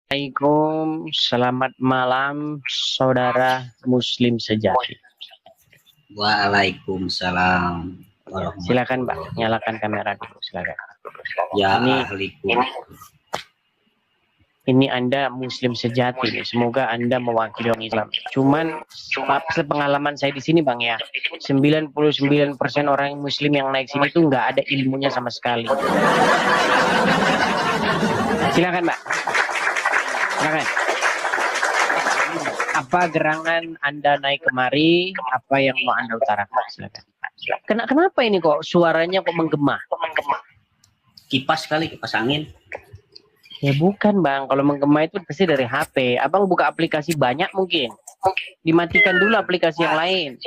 Assalamualaikum, selamat malam saudara muslim sejati. Waalaikumsalam Silakan Mbak, warahmatullahi. nyalakan kamera dulu, silakan. Ya Ini- ahlikum. Ini Anda muslim sejati nih. Semoga Anda mewakili orang Islam. Cuman sepengalaman saya di sini Bang ya, 99% orang muslim yang naik sini tuh nggak ada ilmunya sama sekali. Silakan Mbak. Silakan. Apa gerangan Anda naik kemari? Apa yang mau Anda utarakan? Silakan. Kenapa ini kok suaranya kok menggema? Kipas kali, kipas angin. Ya bukan Bang, kalau menggema itu pasti dari HP. Abang buka aplikasi banyak mungkin. Dimatikan dulu aplikasi yang lain.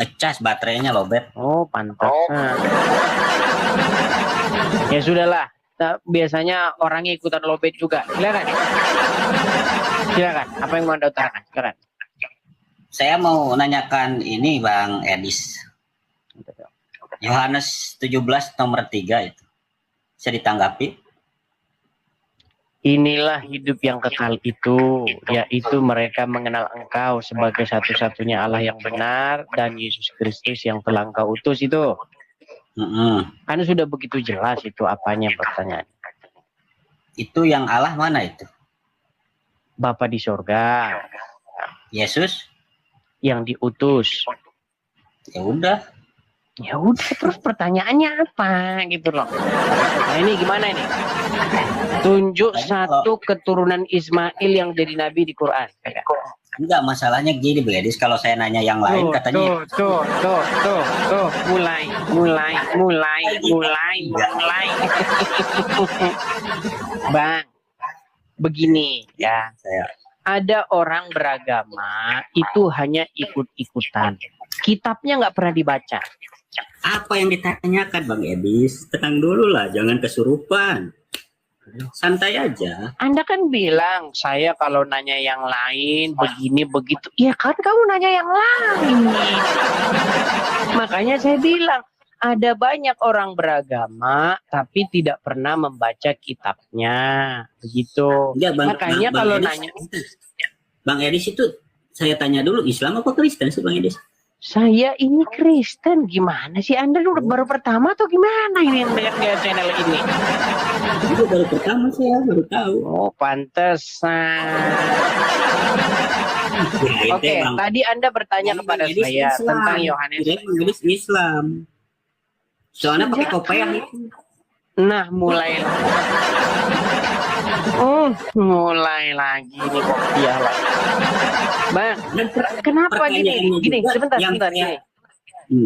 Ngecas baterainya lobet. Oh pantesan. Ya sudahlah. Nah, biasanya orangnya ikutan lobet juga. Silakan. Silakan. Apa yang mau Anda utarakan? Silakan. Saya mau nanyakan ini Bang Edis. Yohanes 17 nomor 3 itu. Bisa ditanggapi? Inilah hidup yang kekal itu, yaitu mereka mengenal Engkau sebagai satu-satunya Allah yang benar dan Yesus Kristus yang telah Engkau utus itu. Kan sudah begitu jelas itu apanya pertanyaan. Itu yang Allah mana itu? Bapa di sorga Yesus? yang diutus. Ya udah. Ya udah, terus pertanyaannya apa gitu loh. Nah ini gimana ini? Tunjuk satu keturunan Ismail yang jadi nabi di Quran. Enggak, masalahnya gini Bang Edis, kalau saya nanya yang lain katanya Tuh, mulai. Bang, begini ya. Ada orang beragama itu hanya ikut-ikutan. Kitabnya nggak pernah dibaca. apa yang ditanyakan Bang Edis? Tenang dulu lah, jangan kesurupan. Santai aja. Anda kan bilang, saya kalau nanya yang lain, begini, begitu. Ya kan kamu nanya yang lain. Makanya saya bilang, ada banyak orang beragama, tapi tidak pernah membaca kitabnya. Begitu. Enggak, Makanya Bang kalau Edis, nanya... Bang Edis itu, saya tanya dulu, Islam apa Kristen sih Bang Edis? Saya ini Kristen, gimana sih? Anda baru pertama atau gimana ini lihat channel ini? Itu baru pertama saya baru tahu. Oh, pantesan. Oke, tadi Anda bertanya kepada saya tentang Yohanes. Inggris Islam. Soalnya pakai kopiah itu. Nah, mulai lagi nih kopiah lagi. Bang, kenapa gini, sebentar gini.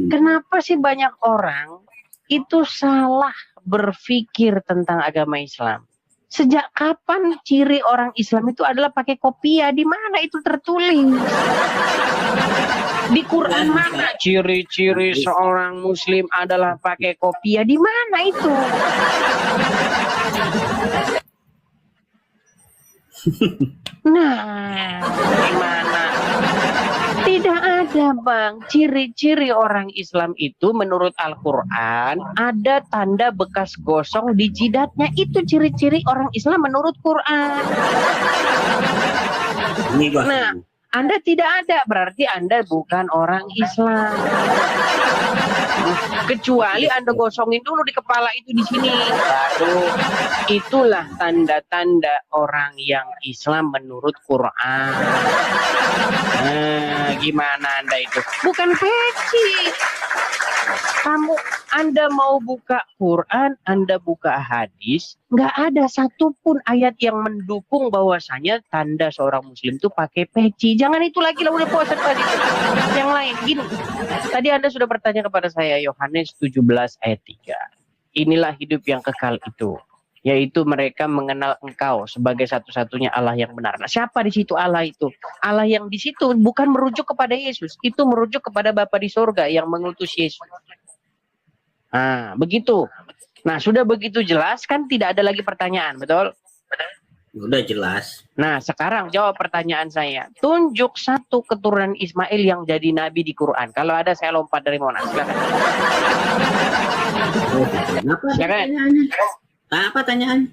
Kenapa sih banyak orang itu salah berpikir tentang agama Islam? Sejak kapan ciri orang Islam itu adalah pakai kopiah? Di mana itu tertulis? Di Quran mana ciri-ciri seorang Muslim adalah pakai kopiah? Di mana itu? Nah, gimana? Tidak ada Bang. Ciri-ciri orang Islam itu menurut Al-Quran ada tanda bekas gosong di jidatnya. Itu ciri-ciri orang Islam menurut Quran. Nah, Anda tidak ada, berarti Anda bukan orang Islam. Kecuali Anda gosongin dulu di kepala itu di sini, baru itulah tanda-tanda orang yang Islam menurut Quran. Nah, gimana Anda itu? Bukan peci. Anda mau buka Quran, Anda buka hadis, nggak ada satupun ayat yang mendukung bahwasanya tanda seorang Muslim itu pakai peci. Jangan itu lagi lah, udah puasa tadi. Yang lain, gini. Tadi Anda sudah bertanya kepada saya, Yohanes 17 ayat 3. Inilah hidup yang kekal itu, yaitu mereka mengenal Engkau sebagai satu-satunya Allah yang benar. Nah, siapa di situ Allah itu? Allah yang di situ bukan merujuk kepada Yesus, itu merujuk kepada Bapa di surga yang mengutus Yesus. Nah, begitu. Nah, sudah begitu jelas kan, tidak ada lagi pertanyaan, betul? Udah jelas. Nah, sekarang jawab pertanyaan saya. Tunjuk satu keturunan Ismail yang jadi nabi di Quran. Kalau ada saya lompat dari Monas. Silakan. Apa pertanyaannya?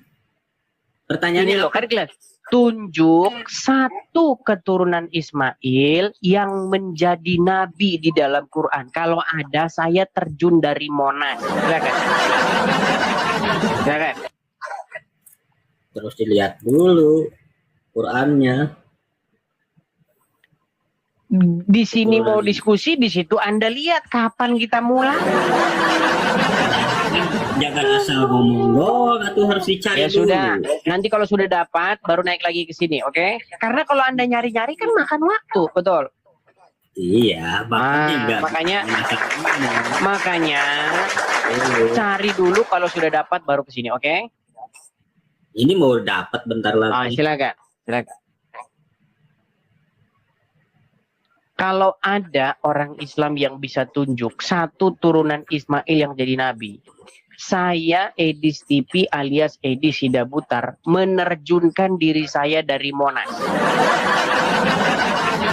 Pertanyaannya Ini loh, apa? kan jelas. Tunjuk satu keturunan Ismail yang menjadi nabi di dalam Quran. Kalau ada, saya terjun dari Monas. Silakan. Silakan. Terus dilihat dulu Qurannya. Di sini mau diskusi, di situ Anda lihat kapan kita mulai. Jangan asal ngomong doang, itu harus dicari Ya dulu. sudah, nanti kalau sudah dapat baru naik lagi ke sini, oke? Karena kalau Anda nyari-nyari kan makan waktu, betul? Iya, makanya makanya cari dulu, kalau sudah dapat baru ke sini, oke? Ini mau dapat bentar lagi. Silakan. Kalau ada orang Islam yang bisa tunjuk satu turunan Ismail yang jadi nabi, saya Edis TV alias Edis Sidabutar menerjunkan diri saya dari Monas.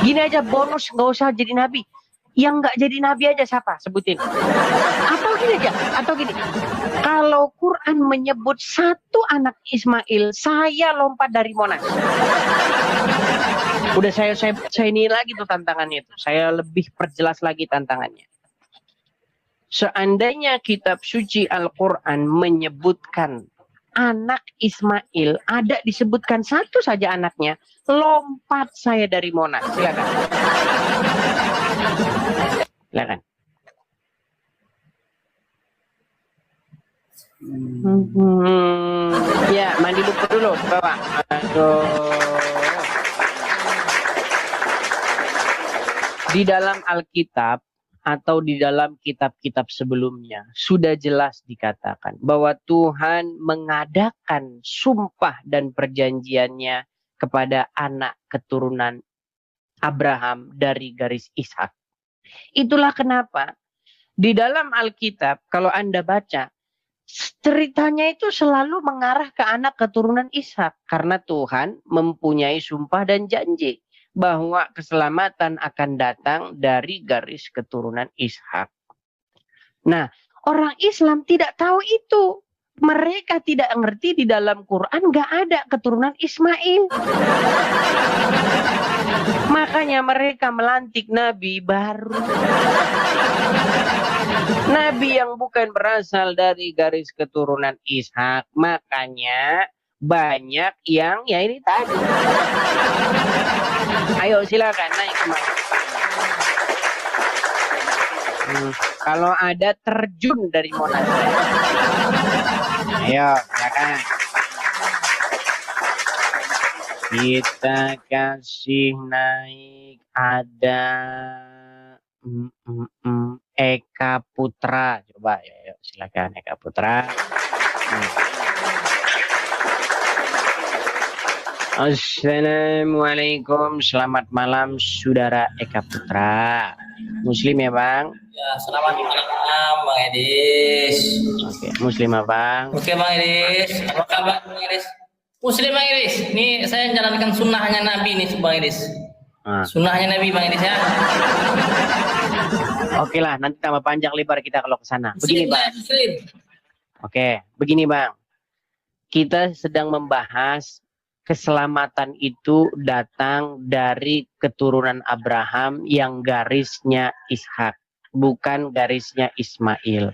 Gini aja, bonus, nggak usah jadi nabi. Yang nggak jadi nabi aja siapa? Sebutin. Atau gini, kalau Quran menyebut satu anak Ismail, saya lompat dari Monas. Udah saya ini lagi tuh tantangannya itu. Saya lebih perjelas lagi tantangannya. Seandainya kitab suci Al-Quran menyebutkan anak Ismail, ada disebutkan satu saja anaknya, lompat saya dari Monas. Silakan. Silakan. Ya, mandi lupa dulu, Bapak. Aduh. Di dalam Alkitab atau di dalam kitab-kitab sebelumnya sudah jelas dikatakan bahwa Tuhan mengadakan sumpah dan perjanjiannya kepada anak keturunan Abraham dari garis Ishak. Itulah kenapa di dalam Alkitab kalau Anda baca ceritanya itu selalu mengarah ke anak keturunan Ishak karena Tuhan mempunyai sumpah dan janji bahwa keselamatan akan datang dari garis keturunan Ishak. Nah, orang Islam tidak tahu itu. Mereka tidak ngerti di dalam Quran nggak ada keturunan Ismail. Makanya mereka melantik nabi baru. Nabi yang bukan berasal dari garis keturunan Ishak. Makanya banyak yang ya ini tadi. Ayo silakan naik kemana. Kalau ada terjun dari Monas. Ayo silakan. Kita kasih naik ada Eka Putra. Coba ya, silakan Eka Putra. Assalamualaikum, selamat malam saudara Eka Putra. Muslim ya Bang? Ya, selamat malam Bang Edis. Oke, Muslim ya Bang? Oke Bang Edis, apa kabar Bang Edis? Muslim Bang Edis, ini saya menjalankan sunnahnya Nabi nih Bang Edis. Sunnahnya Nabi Bang Edis ya. Oke lah, nanti tambah panjang lebar kita kalau ke sana. Begini Bang. Muslim. Oke, begini Bang. Kita sedang membahas keselamatan itu datang dari keturunan Abraham yang garisnya Ishak, bukan garisnya Ismail.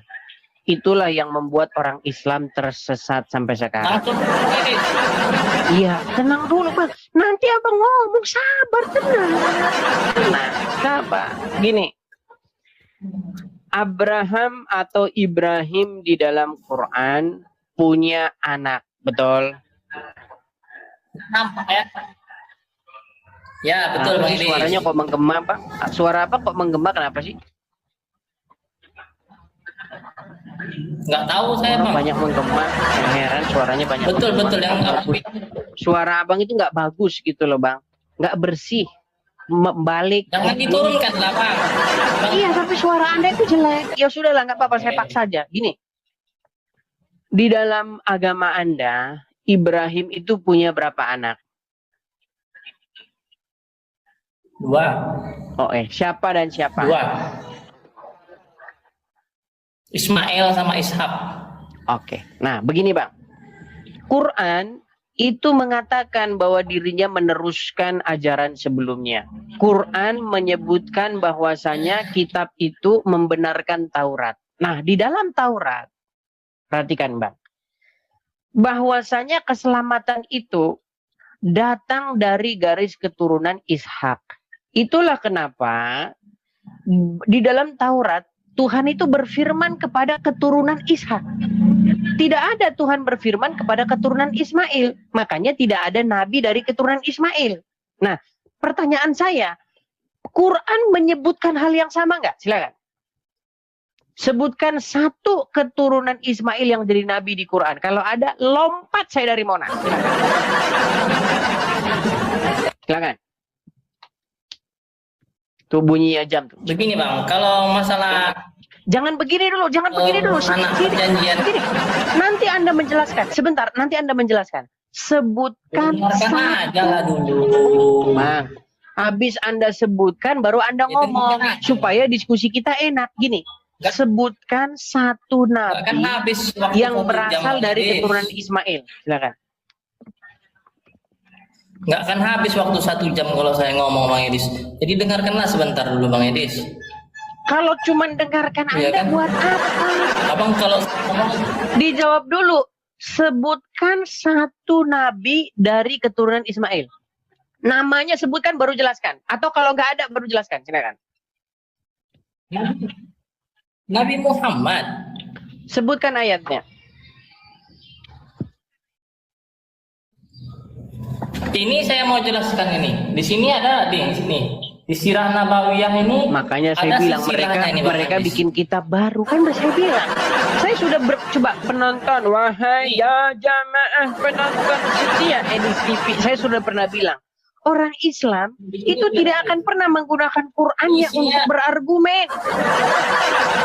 Itulah yang membuat orang Islam tersesat sampai sekarang. Iya, tenang dulu Bang. Nanti Abang ngomong, sabar, tenang. Tenang, sabar. Gini, Abraham atau Ibrahim di dalam Quran punya anak, betul? Nampak ya? Ya betul Bang Edis. Suaranya kok menggema Pak? Suara apa kok menggema, kenapa sih? Nggak tahu saya Bang. Banyak menggema, yang heran suaranya banyak. Betul menggema. Betul yang suara Abang itu nggak bagus gitu loh Bang, nggak bersih, balik. Jangan diturunkan lah Bang. Iya tapi suara Anda itu jelek. Ya sudah lah, nggak apa-apa, saya paksa aja. Gini, di dalam agama Anda Ibrahim itu punya berapa anak? 2. Oh siapa dan siapa? 2. Ismail sama Ishak. Oke. Nah begini Bang, Quran itu mengatakan bahwa dirinya meneruskan ajaran sebelumnya. Quran menyebutkan bahwasanya kitab itu membenarkan Taurat. Nah, di dalam Taurat, perhatikan Bang, bahwasanya keselamatan itu datang dari garis keturunan Ishak. Itulah kenapa di dalam Taurat Tuhan itu berfirman kepada keturunan Ishak. Tidak ada Tuhan berfirman kepada keturunan Ismail. Makanya tidak ada nabi dari keturunan Ismail. Nah, pertanyaan saya, Quran menyebutkan hal yang sama nggak? Silakan. Sebutkan satu keturunan Ismail yang jadi nabi di Quran. Kalau ada, lompat saya dari Monas. Silakan. Silakan. Tuh bunyinya jam tuh. Begini Bang, kalau masalah Jangan begini dulu, jangan begini dulu. anak perjanjian. Begini. Nanti Anda menjelaskan. Sebentar, nanti Anda menjelaskan. Sebutkan Dengarkan aja lah dulu. Bang, habis Anda sebutkan baru Anda Ya, ngomong dengarkan aja. supaya diskusi kita enak. Gini, sebutkan satu Kan nabi habis waktu yang 1 jam, berasal Bang dari Idris. keturunan Ismail. Silakan. Nggak akan habis waktu 1 jam kalau saya ngomong Bang Edis. Jadi dengarkanlah sebentar dulu Bang Edis. Kalau cuma dengarkan Iya Anda kan? buat apa? Abang kalau ngomong Dijawab dulu. Sebutkan satu nabi dari keturunan Ismail. Namanya sebutkan baru jelaskan. Atau kalau nggak ada baru jelaskan. Silakan. Nabi Muhammad. Sebutkan ayatnya. Ini saya mau jelaskan ini. Di sini ada di sini. Di Sirah Nabawiyah ini Makanya saya ada bilang silsilahnya ini, Bang mereka Edis. bikin kitab baru. Kan saya bilang. Saya sudah coba penonton. Wahai ya jamaah penonton setia Edis TV. Saya sudah pernah bilang. Orang Islam itu tidak akan pernah menggunakan Qur'annya untuk berargumen.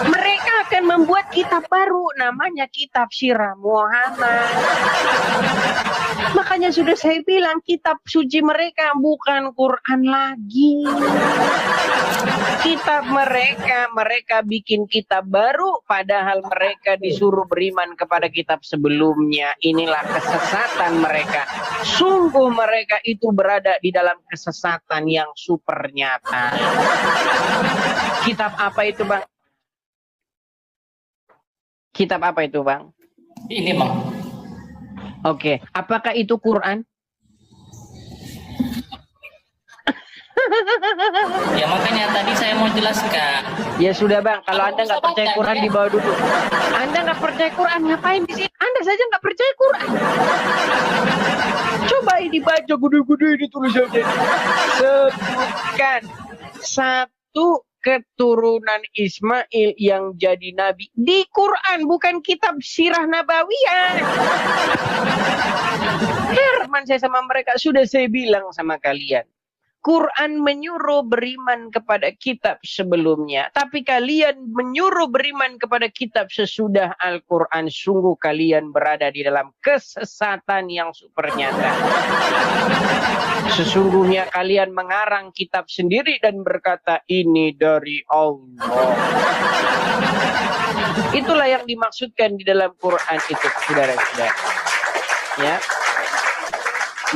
Mereka akan membuat kitab baru. Namanya kitab Sirah Muhammad. Makanya sudah saya bilang kitab suci mereka bukan Quran lagi. Kitab mereka bikin kitab baru padahal mereka disuruh beriman kepada kitab sebelumnya. Inilah kesesatan mereka. Sungguh mereka itu berada di dalam kesesatan yang super nyata. Kitab apa itu, Bang? Kitab apa itu, Bang? Ini Bang. Oke, apakah itu Quran? Ya makanya tadi saya mau jelaskan. Ya sudah Bang, kalau Anda nggak percaya Quran dibawa dulu. Anda nggak percaya Quran, ngapain di sini? Anda saja nggak percaya Quran. Coba ini baca gede-gede ini tulisannya. Sebutkan satu keturunan Ismail yang jadi nabi di Quran, bukan kitab Sirah Nabawiyah. Herman saya sama mereka, sudah saya bilang sama kalian. Quran menyuruh beriman kepada kitab sebelumnya. Tapi kalian menyuruh beriman kepada kitab sesudah Al-Quran. Sungguh kalian berada di dalam kesesatan yang super nyata. Sesungguhnya kalian mengarang kitab sendiri dan berkata ini dari Allah. Itulah yang dimaksudkan di dalam Quran itu, saudara-saudara. Ya.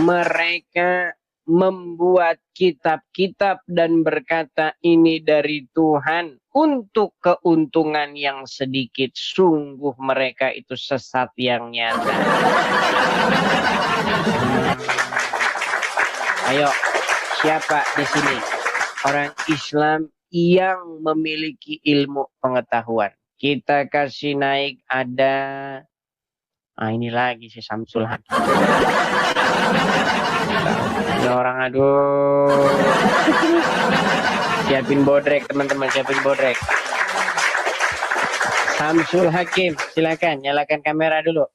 Mereka membuat kitab-kitab dan berkata ini dari Tuhan untuk keuntungan yang sedikit. Sungguh mereka itu sesat yang nyata. Ayo, siapa di sini orang Islam yang memiliki ilmu pengetahuan? Kita kasih naik ada. Ini lagi si Samsul Hakim. Ini orang aduh. Siapin bodrek teman-teman, siapin bodrek. Samsul Hakim, silakan nyalakan kamera dulu.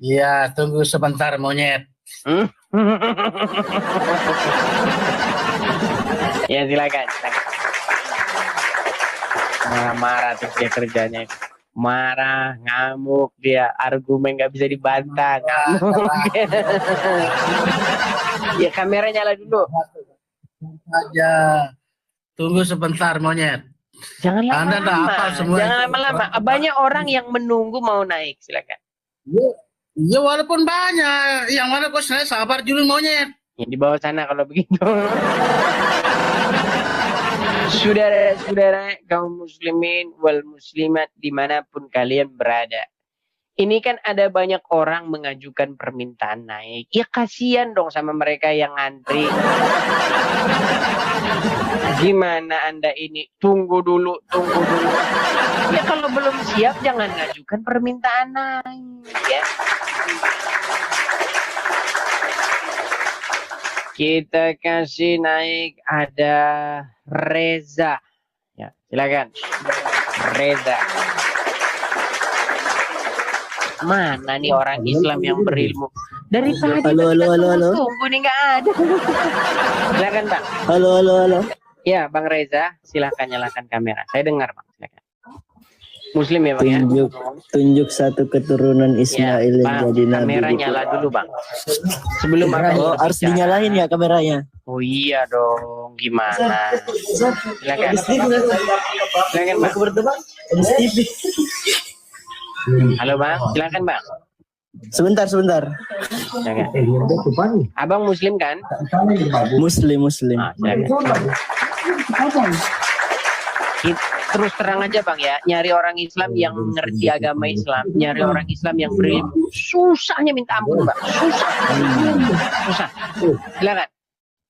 Iya, tunggu sebentar monyet. Ya silakan. Marah tuh dia kerjanya. Marah, ngamuk dia, argumen nggak bisa dibantah. Ngamuk. Ya kamera nyala dulu. Aja. Tunggu sebentar monyet. Jangan Anda lama-lama. hafal semua Jangan itu. lama-lama. Banyak orang yang menunggu mau naik. Silakan. Ya walaupun banyak, yang mana kok saya sabar dulu monyet. Ya, di bawah sana kalau begitu. Saudara-saudara kaum muslimin wal muslimat dimanapun kalian berada. Ini kan ada banyak orang mengajukan permintaan naik. Ya kasihan dong sama mereka yang ngantri. Gimana Anda ini? Tunggu dulu, tunggu dulu. Ya kalau belum siap jangan ngajukan permintaan naik. Ya. Kita kasih naik ada Reza. Ya, silakan. Reza. Mana nih orang Islam yang berilmu? Dari tadi Halo. tunggu nih nggak ada. Silakan Bang. Halo. Ya Bang Reza, silakan nyalakan kamera. Saya dengar Bang. Silakan. Muslim ya Bang ya? Tunjuk satu keturunan Ismail yang Bang, jadi nabi. kamera nyala dulu Bang. Sebelum Oh, harus dinyalain ya kameranya. Oh iya dong, gimana? Silakan. Silakan Bang. Halo Bang, silakan Bang. Sebentar. Silakan. Abang Muslim kan? Muslim. Ah, silakan. Terus terang aja Bang ya, nyari orang Islam yang mengerti agama Islam, nyari orang Islam yang berilmu, susahnya minta ampun Bang, susah. Silakan.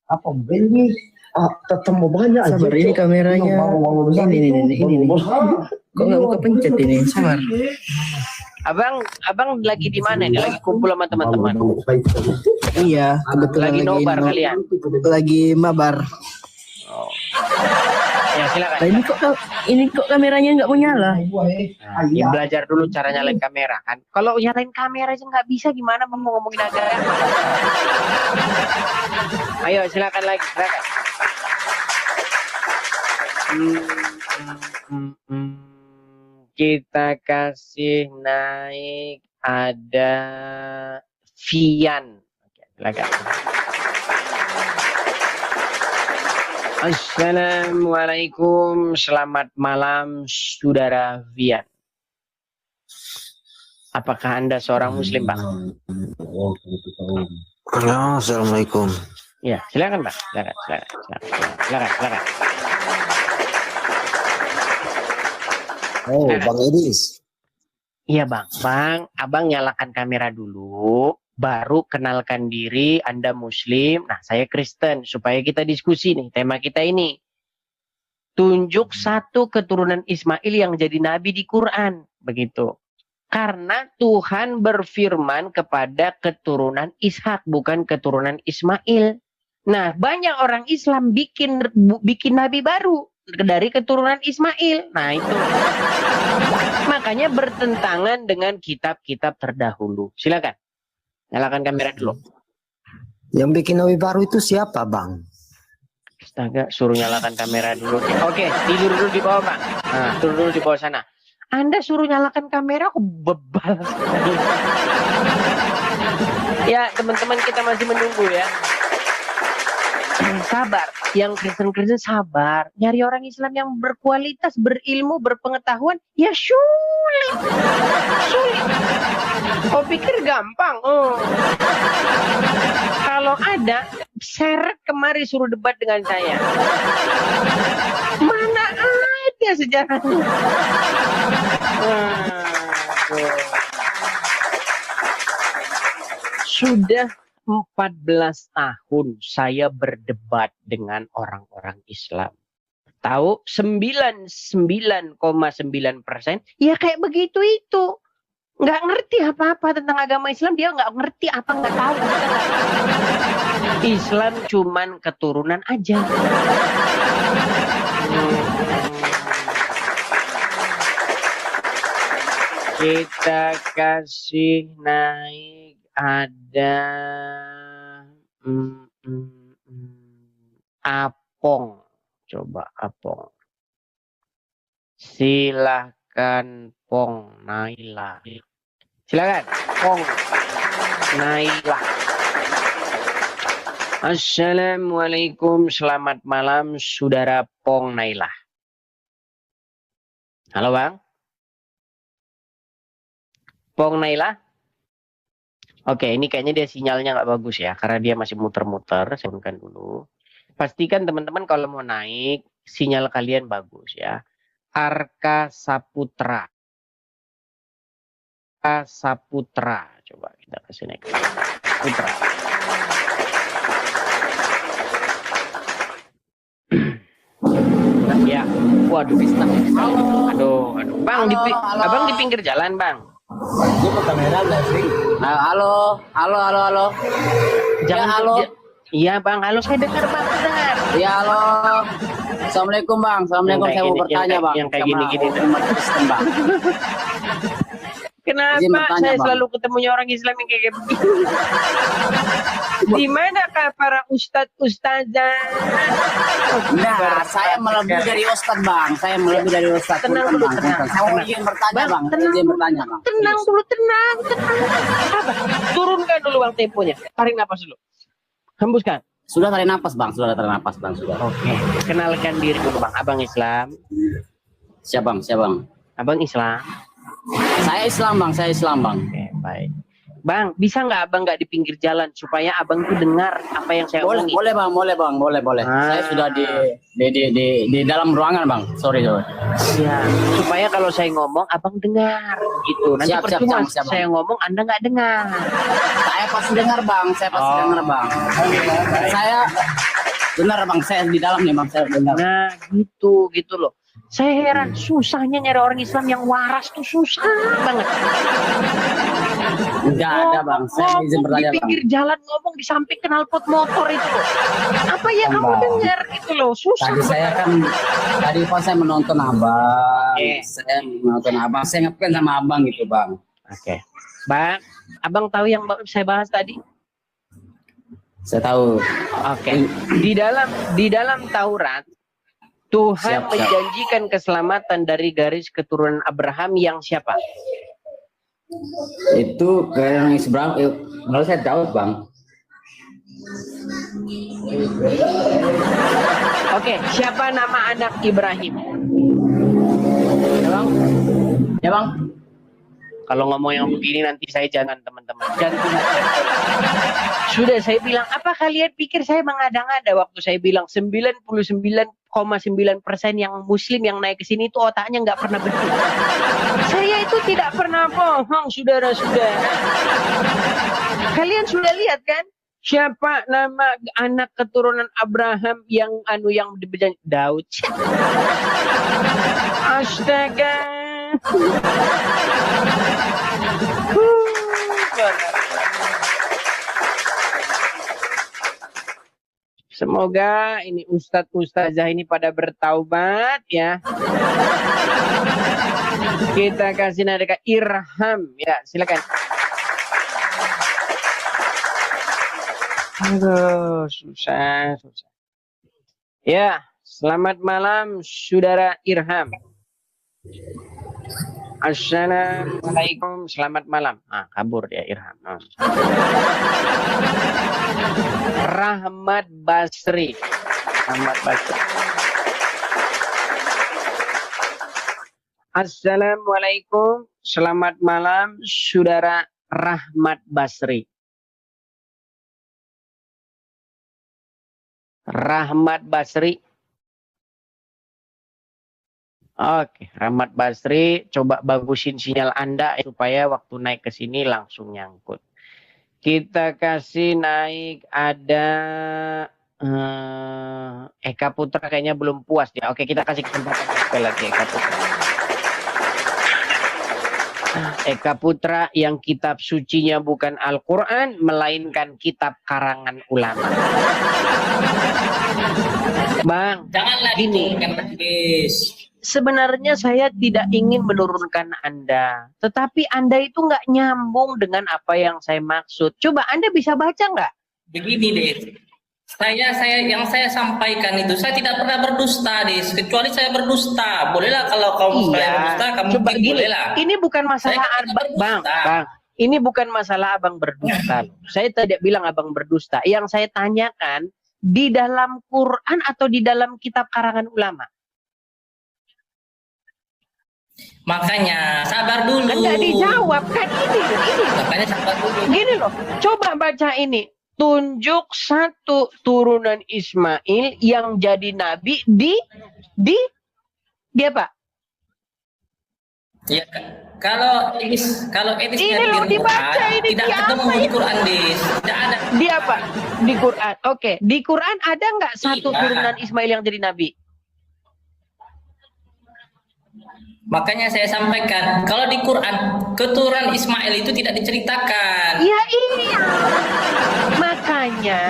Apa ini? Ketemu banyak aja. Sabar, ini kameranya. Ini. Kok nggak buka pencet ini? Sabar. Abang lagi di mana nih? Lagi kumpul sama teman-teman. Iya, kebetulan Lagi nobar kalian. Lagi mabar. Oh. Ya silakan. Nah, ini kok kameranya nggak mau nyala? Nah, ya belajar dulu cara nyalain kamera kan. Kalau nyalain kamera aja nggak bisa, gimana Bang mau ngomongin agama? Ayo silakan lagi, silakan. Kita kasih naik ada Vian. Oke, silakan. Assalamualaikum, selamat malam saudara Vian. Apakah Anda seorang Muslim, Pak? Halo, assalamualaikum. Ya, silakan, Pak. Silakan. Oh, Bang Edis. Iya, Bang. Abang nyalakan kamera dulu, baru kenalkan diri, Anda Muslim, nah saya Kristen, supaya kita diskusi nih, tema kita ini. Tunjuk satu keturunan Ismail yang jadi nabi di Quran, begitu. Karena Tuhan berfirman kepada keturunan Ishak, bukan keturunan Ismail. Nah, banyak orang Islam bikin nabi baru dari keturunan Ismail. Nah, itu. Makanya bertentangan dengan kitab-kitab terdahulu. Silakan. Nyalakan kamera dulu. Yang bikin nabi baru itu siapa, Bang? Astaga, suruh nyalakan kamera dulu. Oke, tidur dulu di bawah, Pak. Nah, tidur dulu di bawah sana. Anda suruh nyalakan kamera, aku bebal. Ya, teman-teman kita masih menunggu ya. Sabar, yang Kristen-Kristen sabar. Nyari orang Islam yang berkualitas, berilmu, berpengetahuan, ya sulit. Kau pikir gampang? Oh. Kalau ada, seret kemari suruh debat dengan saya. Mana ada sejarahnya? Sudah 14 tahun saya berdebat dengan orang-orang Islam. Tahu 99,9% ya kayak begitu itu. Nggak ngerti apa-apa tentang agama Islam, dia nggak ngerti apa, nggak tahu. Islam cuman keturunan aja. Kita kasih naik ada Apong. Coba Apong. Silahkan Pong Naila. Silakan Pong Naila. Assalamualaikum, selamat malam saudara Pong Naila. Halo Bang. Pong Naila. Oke, ini kayaknya dia sinyalnya nggak bagus ya, karena dia masih muter-muter. Saya turunkan dulu. Pastikan teman-teman kalau mau naik, sinyal kalian bagus ya. Arka Saputra. Arka Saputra. Coba kita kasih naik. Putra. Ya, waduh, aduh, bang, abang di pinggir jalan, bang. Halo. Jangan, halo. Iya, bang, halo, saya dengar, bang, dengar. Ya halo. Assalamualaikum bang. Assalamualaikum. Saya mau bertanya bang. Yang kayak gini-gini. Bang. Kenapa bertanya, saya Bang. selalu ketemunya orang Islam yang kayak begini? Di manakah para ustadz-ustazah? Nah, saya melebih dari ustadz bang. Saya melebih dari ustadz. Tenang dulu, bang. tenang. Saya mau izin bertanya bang. Tenang, Izin bertanya bang. tenang dulu, tenang. Sabar. Turunkan dulu bang temponya. Tarik napas dulu. Hembuskan. Sudah tarik nafas bang. Sudah tarik nafas bang. Sudah. Oke. Kenalkan diri dulu bang. Abang Islam. Siap bang. Siap bang. Abang Islam. Saya Islam bang. Saya Islam bang. Oke, baik. Bang, bisa nggak abang nggak di pinggir jalan supaya abang tuh dengar apa yang saya Boleh, omongin? boleh bang. Boleh bang. Boleh, boleh. Saya sudah di dalam ruangan bang. Sorry. Ya, supaya kalau saya ngomong abang dengar gitu. Nanti Siap, siap, percuma siap, saya ngomong Anda nggak dengar. Saya pasti dengar bang. Saya pasti Oh. dengar bang. Saya benar bang. Saya di dalam nih bang. Saya dengar. Nah, gitu loh. Saya heran susahnya nyari orang Islam yang waras tuh susah banget. Tidak ada bang. Saya izin Ngomong bertanya di bang. pinggir jalan ngomong di samping knalpot motor itu loh. Apa yang kamu Bang. dengar gitu loh, susah. Tadi saya kan pas saya menonton abang, Oke. saya menonton abang, saya ngefans sama abang gitu bang. Oke. Bang, abang tahu yang saya bahas tadi? Saya tahu. Oke. Di dalam Taurat Tuhan Siap. menjanjikan keselamatan dari garis keturunan Abraham yang siapa? Itu ke yang seberang, kalau saya tahu bang. Oke, siapa nama anak Ibrahim? Ya bang. Ya bang. Kalau ngomong yang begini nanti saya jangan teman-teman. Jangan. Sudah saya bilang, apa kalian pikir saya mengada-ngada waktu saya bilang 99,9% yang muslim yang naik ke sini itu otaknya nggak pernah betul. Saya itu tidak pernah bohong, saudara-saudara. Kalian sudah lihat kan? Siapa nama anak keturunan Abraham yang diberjanji Daud? Astaga. Semoga ini ustadz ustazah ini pada bertaubat ya. Kita kasih nada Irham ya, silakan. Aduh, susah. Ya, selamat malam saudara Irham. Assalamualaikum, selamat malam. Kabur dia Irham. Rahmat Basri. Assalamualaikum, selamat malam saudara Rahmat Basri. Rahmat Basri. Oke, Rahmat Basri, coba bagusin sinyal Anda supaya waktu naik ke sini langsung nyangkut. Kita kasih naik ada Eka Putra kayaknya belum puas ya. Oke, kita kasih kesempatan sekali lagi Eka Putra. Eka Putra yang kitab sucinya bukan Al-Quran, melainkan kitab karangan ulama. Bang, Janganlah gini. Sebenarnya saya tidak ingin menurunkan Anda, tetapi Anda itu nggak nyambung dengan apa yang saya maksud. Coba Anda bisa baca nggak? Begini deh. Yang saya sampaikan itu saya tidak pernah berdusta deh, kecuali saya berdusta. Bolehlah kalau kamu saya berdusta, kamu coba gini. bolehlah. Ini bukan masalah bang. Ini bukan masalah abang berdusta. Saya tidak bilang abang berdusta. Yang saya tanyakan di dalam Quran atau di dalam kitab karangan ulama. Makanya sabar dulu. Kan nggak dijawab kan ini. Makanya sabar dulu. Gini loh, coba baca ini. Tunjuk satu turunan Ismail yang jadi nabi di apa? Ya, kalau Edis Ini lihat loh, di dibaca Quran, ini tidak di ketemu apa di ini? Quran, Dis. Tidak ada. Di apa? Di Quran. Oke, di Quran ada nggak satu Tidak. turunan Ismail yang jadi nabi? Makanya saya sampaikan, kalau di Quran keturunan Ismail itu tidak diceritakan. Ya iya. Makanya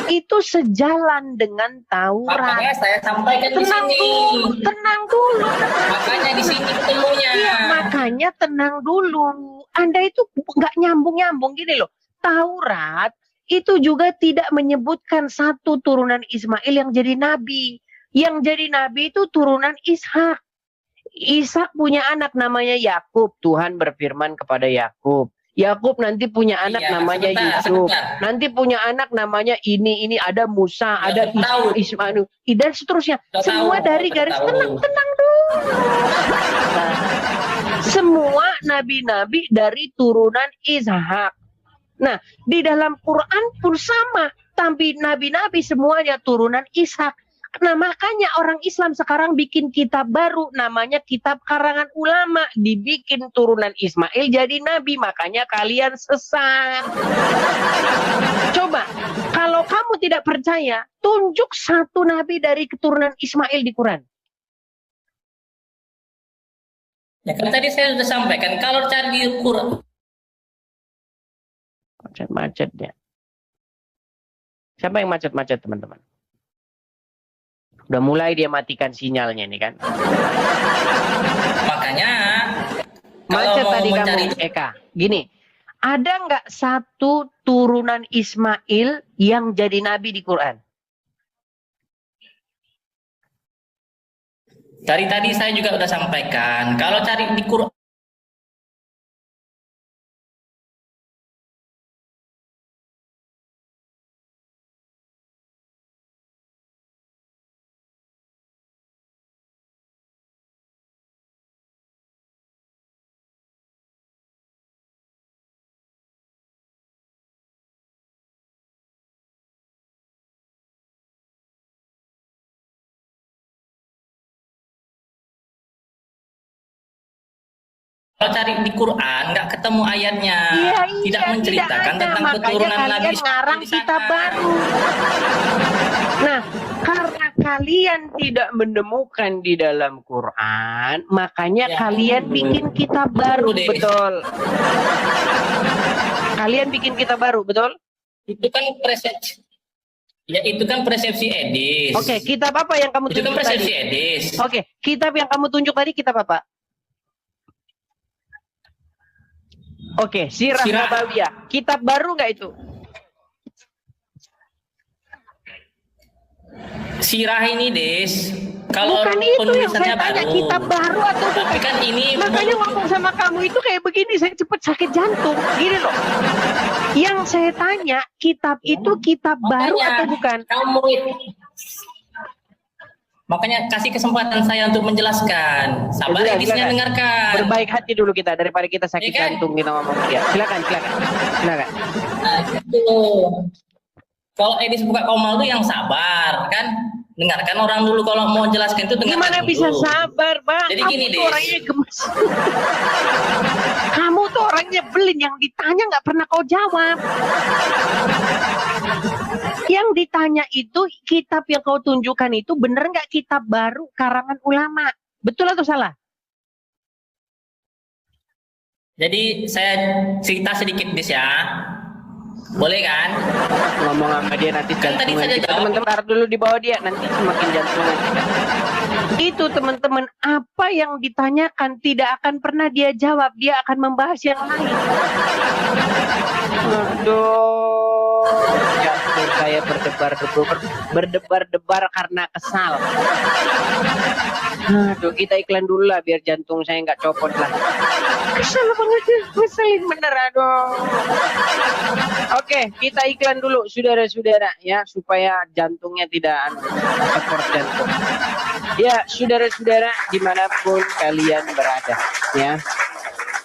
itu sejalan dengan Taurat. Makanya saya sampaikan di Tenang sini. dulu, tenang dulu. Makanya di sini ketemunya. Iya, makanya tenang dulu. Anda itu nggak nyambung-nyambung gini loh. Taurat itu juga tidak menyebutkan satu turunan Ismail yang jadi nabi. Yang jadi nabi itu turunan Ishak. Ishak punya anak namanya Yakub. Tuhan berfirman kepada Yakub. Yakub nanti punya anak Iya, namanya sebentar, Yusuf. sebentar. Nanti punya anak namanya ini ada Musa, Ya, ada tahu. Ismail dan seterusnya. Sudah Semua tahu, dari sudah garis tahu. tenang dulu. Nah, semua nabi-nabi dari turunan Ishak. Nah, di dalam Quran pun sama. Tapi nabi-nabi semuanya turunan Ishak. Nah, makanya orang Islam sekarang bikin kitab baru namanya kitab karangan ulama, dibikin turunan Ismail jadi nabi, makanya kalian sesat. Coba kalau kamu tidak percaya, tunjuk satu nabi dari keturunan Ismail di Quran. Ya kan tadi saya sudah sampaikan, kalau cari di Quran, Macet-macetnya. Siapa yang macet-macet, teman-teman? Udah mulai dia matikan sinyalnya nih kan. makanya kalau Macet mau tadi mencari kamu, Eka. Gini, ada nggak satu turunan Ismail yang jadi nabi di Quran? dari tadi saya juga sudah sampaikan, kalau cari di Quran nggak ketemu ayatnya, tidak menceritakan ada. tentang Makanya keturunan Nabi kalian Ismail ngarang di sana. kitab baru. Nah, karena kalian tidak menemukan di dalam Quran, makanya Ya. kalian bikin kitab baru, Deh. betul. Kalian bikin kitab baru, betul? Itu kan persepsi. Ya itu kan persepsi Edis. Oke, kitab apa yang kamu Itu kan tunjuk persepsi tadi? Edis. Oke, kitab yang kamu tunjuk tadi kitab apa? Oke, Sirah Sirah. Nabawiyah. Kitab baru nggak itu? Sirah ini, Des. Kalau Bukan itu yang penulisannya saya tanya, baru. kitab baru atau Tapi bukan? kan ini Makanya ngomong sama kamu itu kayak begini, saya cepet sakit jantung. Gini loh. Yang saya tanya, kitab itu kitab baru Makanya, atau bukan? kamu itu. Makanya kasih kesempatan saya untuk menjelaskan. Sabar, Sudah, Edisnya silakan. dengarkan. Berbaik hati dulu kita daripada kita sakit Ya kan? jantung kita ngomong dia. Silakan. Nah, gitu. Kalau Edis buka komal itu yang sabar, kan? Dengarkan orang dulu kalau mau jelaskan itu dengarkan Gimana dulu. bisa sabar, Bang? Jadi Kamu gini, tuh Des. orangnya gemes. Kamu tuh orangnya belin, yang ditanya nggak pernah kau jawab. Yang ditanya itu kitab yang kau tunjukkan itu bener nggak kitab baru karangan ulama? Betul atau salah? Jadi saya cerita sedikit, Des, ya. Boleh kan? Ngomong sama dia nanti Kan tadi jantungan saya kita. jawab. Teman-teman taruh dulu di bawah dia, nanti semakin jantungan kita. Itu teman-teman, apa yang ditanyakan tidak akan pernah dia jawab, dia akan membahas yang lain. Aduh, jantung saya berdebar-debar karena kesal. Aduh, kita iklan dulu lah biar jantung saya nggak copot lah. Kesel banget ya, ngeselin bener, aduh. Oke, kita iklan dulu saudara-saudara ya, supaya jantungnya tidak support jantung. Ya, saudara-saudara dimanapun kalian berada ya.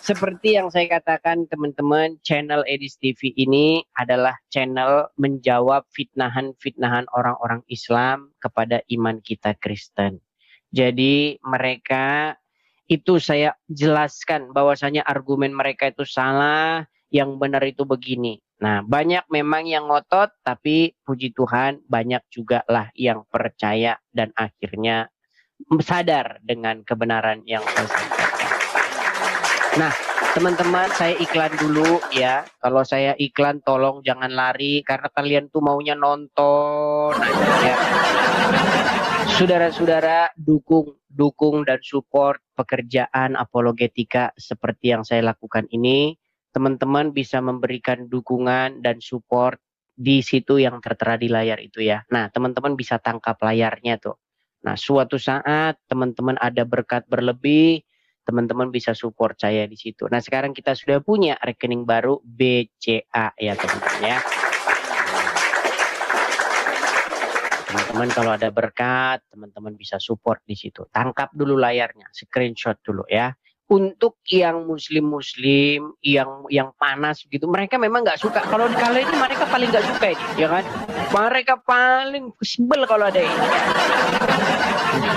Seperti yang saya katakan teman-teman, channel Edis TV ini adalah channel menjawab fitnahan-fitnahan orang-orang Islam kepada iman kita Kristen. Jadi mereka itu saya jelaskan bahwasanya argumen mereka itu salah, yang benar itu begini. Nah, banyak memang yang ngotot, tapi puji Tuhan banyak juga lah yang percaya dan akhirnya sadar dengan kebenaran yang saya sampaikan. Nah, teman-teman, saya iklan dulu ya. Kalau saya iklan tolong jangan lari karena kalian tuh maunya nonton aja ya. Saudara-saudara, dukung dan support pekerjaan apologetika seperti yang saya lakukan ini. Teman-teman bisa memberikan dukungan dan support di situ yang tertera di layar itu ya. Nah, teman-teman bisa tangkap layarnya tuh. Nah, suatu saat teman-teman ada berkat berlebih, teman-teman bisa support saya di situ. Nah, sekarang kita sudah punya rekening baru BCA ya teman-teman ya. Teman-teman kalau ada berkat, teman-teman bisa support di situ. Tangkap dulu layarnya, screenshot dulu ya. Untuk yang muslim-muslim, yang panas gitu, mereka memang nggak suka. Kalau ini mereka paling nggak suka ini, ya kan? Mereka paling sebel kalau ada ini. Ya.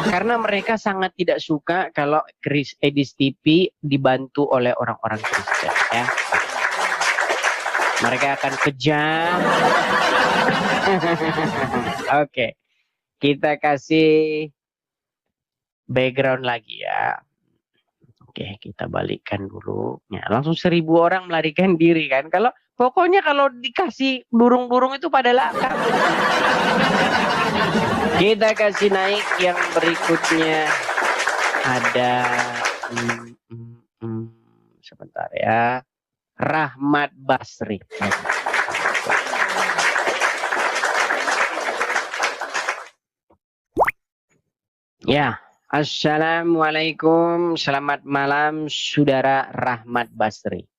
Karena mereka sangat tidak suka kalau Edis TV dibantu oleh orang-orang Kristen, ya. Mereka akan kejam. Oke, kita kasih background lagi ya. Oke, kita balikkan dulu. Ya, langsung 1000 orang melarikan diri kan. Pokoknya kalau dikasih burung-burung itu pada lakar. Kita kasih naik yang berikutnya. Ada sebentar ya. Rahmat Basri. Ya. Assalamualaikum, selamat malam saudara Rahmat Basri.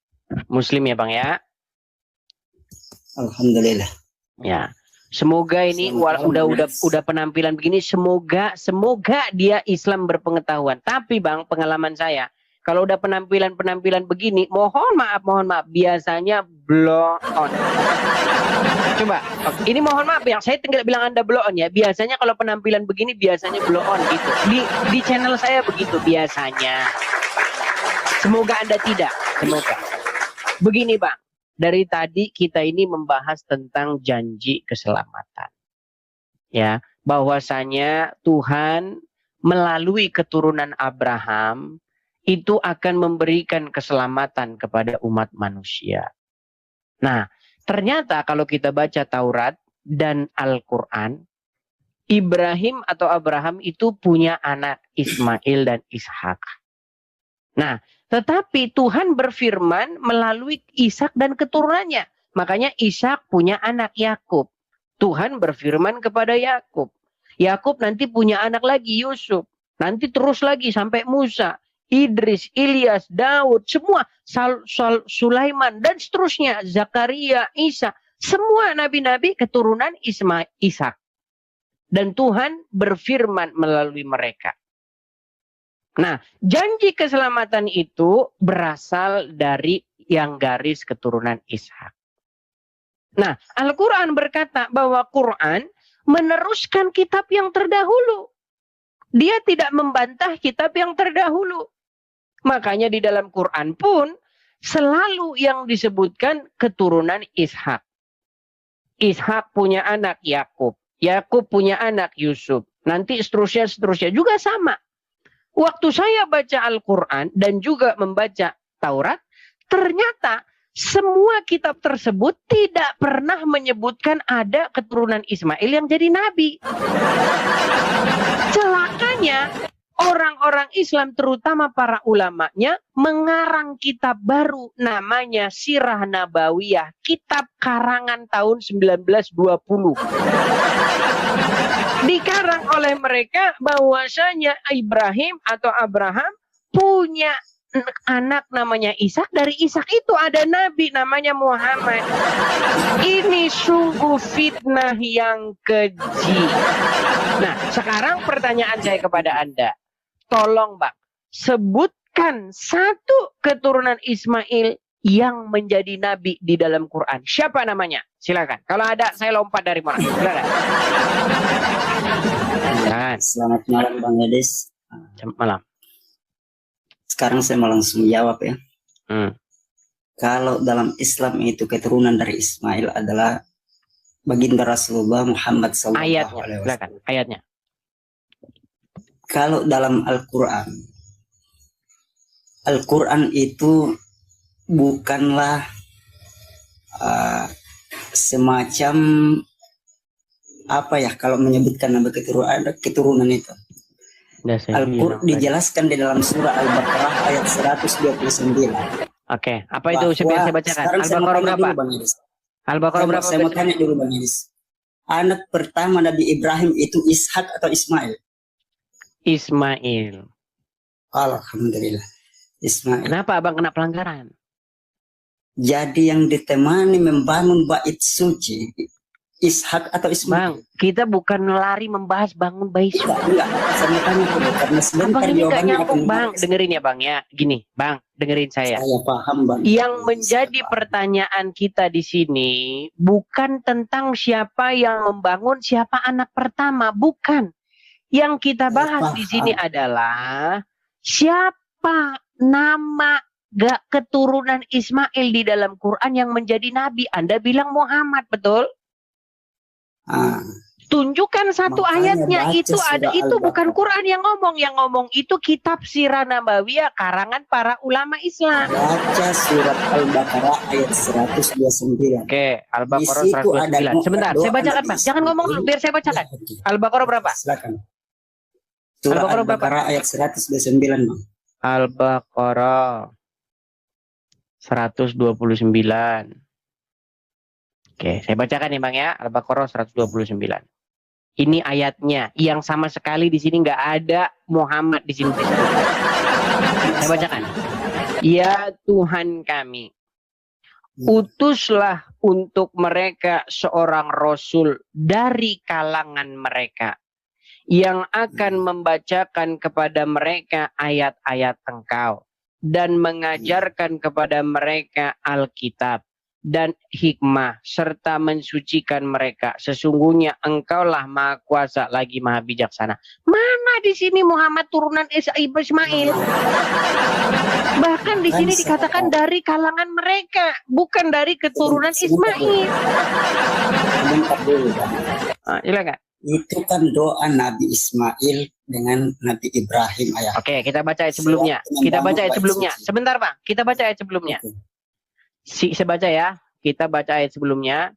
Muslim ya Bang ya? Alhamdulillah. Ya. Semoga ini udah penampilan begini, semoga dia Islam berpengetahuan. Tapi Bang, pengalaman saya, kalau udah penampilan begini, mohon maaf, biasanya blow on. Coba, ini mohon maaf yang saya tinggal bilang Anda blow on ya. Biasanya kalau penampilan begini biasanya blow on gitu. Di channel saya begitu biasanya. Semoga Anda tidak, semoga. Begini Bang, dari tadi kita ini membahas tentang janji keselamatan. Ya, bahwasanya Tuhan melalui keturunan Abraham itu akan memberikan keselamatan kepada umat manusia. Nah, ternyata kalau kita baca Taurat dan Al-Quran, Ibrahim atau Abraham itu punya anak Ismail dan Ishak. Nah, tetapi Tuhan berfirman melalui Ishak dan keturunannya. Makanya Ishak punya anak Yakub. Tuhan berfirman kepada Yakub. Yakub nanti punya anak lagi Yusuf. Nanti terus lagi sampai Musa, Idris, Ilyas, Daud, semua, Sulaiman dan seterusnya, Zakaria, Isa, semua nabi-nabi keturunan Ishak. Dan Tuhan berfirman melalui mereka. Nah, janji keselamatan itu berasal dari yang garis keturunan Ishak. Nah, Al-Quran berkata bahwa Quran meneruskan kitab yang terdahulu. Dia tidak membantah kitab yang terdahulu. Makanya di dalam Quran pun selalu yang disebutkan keturunan Ishak. Ishak punya anak Yakub. Yakub punya anak Yusuf. Nanti seterusnya juga sama. Waktu saya baca Al-Quran dan juga membaca Taurat, ternyata semua kitab tersebut tidak pernah menyebutkan ada keturunan Ismail yang jadi nabi. Celakanya orang-orang Islam terutama para ulamanya mengarang kitab baru namanya Sirah Nabawiyah, kitab karangan tahun 1920. Dikarang oleh mereka bahwasanya Ibrahim atau Abraham punya anak namanya Ishak, dari Ishak itu ada nabi namanya Muhammad. Ini sungguh fitnah yang keji. Nah, sekarang pertanyaan saya kepada Anda. Tolong Bang, sebutkan satu keturunan Ismail yang menjadi nabi di dalam Quran. Siapa namanya? Silakan. Kalau ada, saya lompat dari mana? Silakan. Selamat malam Bang Edis. Selamat malam. Sekarang saya mau langsung jawab ya. Kalau dalam Islam itu keturunan dari Ismail adalah baginda Rasulullah Muhammad SAW. Ayatnya, silakan. Ayatnya. Kalau dalam Al-Quran, Al-Quran itu bukanlah semacam apa ya kalau menyebutkan nama keturunan itu. Al-Quran dijelaskan di dalam surah Al-Baqarah ayat 129. Oke, apa itu saya bacakan? Al-Baqarah berapa? Al-Baqarah berapa? Saya mau tanya dulu Bang Edis. Anak pertama Nabi Ibrahim itu Ishak atau Ismail? Ismail. Alhamdulillah. Ismail. Kenapa Abang kena pelanggaran? Jadi yang ditemani membangun bait suci Ishak atau Ismail? Bang, kita bukan lari membahas bangun bait suci. Enggak, saya tanya dulu karena sebentar Abang ini gak nyambung akan Bang, dengerin ya Bang ya. Gini, Bang, dengerin saya. Saya paham Bang. Yang menjadi pertanyaan kita di sini bukan tentang siapa yang membangun, siapa anak pertama, bukan. Yang kita bahas di sini adalah siapa nama keturunan Ismail di dalam Quran yang menjadi nabi. Anda bilang Muhammad, betul? Tunjukkan satu ayatnya. Itu ada, itu bukan Quran yang ngomong itu kitab Sirah Nabawiyah karangan para ulama Islam. Baca surat Al-Baqarah ayat 129. Oke, Al-Baqarah 129. Sebentar, saya bacakan Bang. Jangan ngomong dulu, biar saya bacakan. Al-Baqarah berapa? Silakan. Surah Al-Baqarah ayat 129 Bang. Al-Baqarah 129. Oke, saya bacakan nih Bang ya, Al-Baqarah 129. Ini ayatnya yang sama sekali di sini nggak ada Muhammad di sini. Saya bacakan. Ya Tuhan kami, utuslah untuk mereka seorang rasul dari kalangan mereka yang akan membacakan kepada mereka ayat-ayat Engkau dan mengajarkan kepada mereka Alkitab dan hikmah serta mensucikan mereka. Sesungguhnya Engkaulah Maha Kuasa lagi Maha Bijaksana. Mana di sini Muhammad turunan Ismail? Bahkan di sini dikatakan dari kalangan mereka, bukan dari keturunan Ismail. Silakan. Itu kan doa Nabi Ismail dengan Nabi Ibrahim ayat. Oke, kita baca ayat sebelumnya. Kita baca ayat sebelumnya. Sebentar Bang, kita baca ayat sebelumnya. Saya baca ya, kita baca ayat sebelumnya.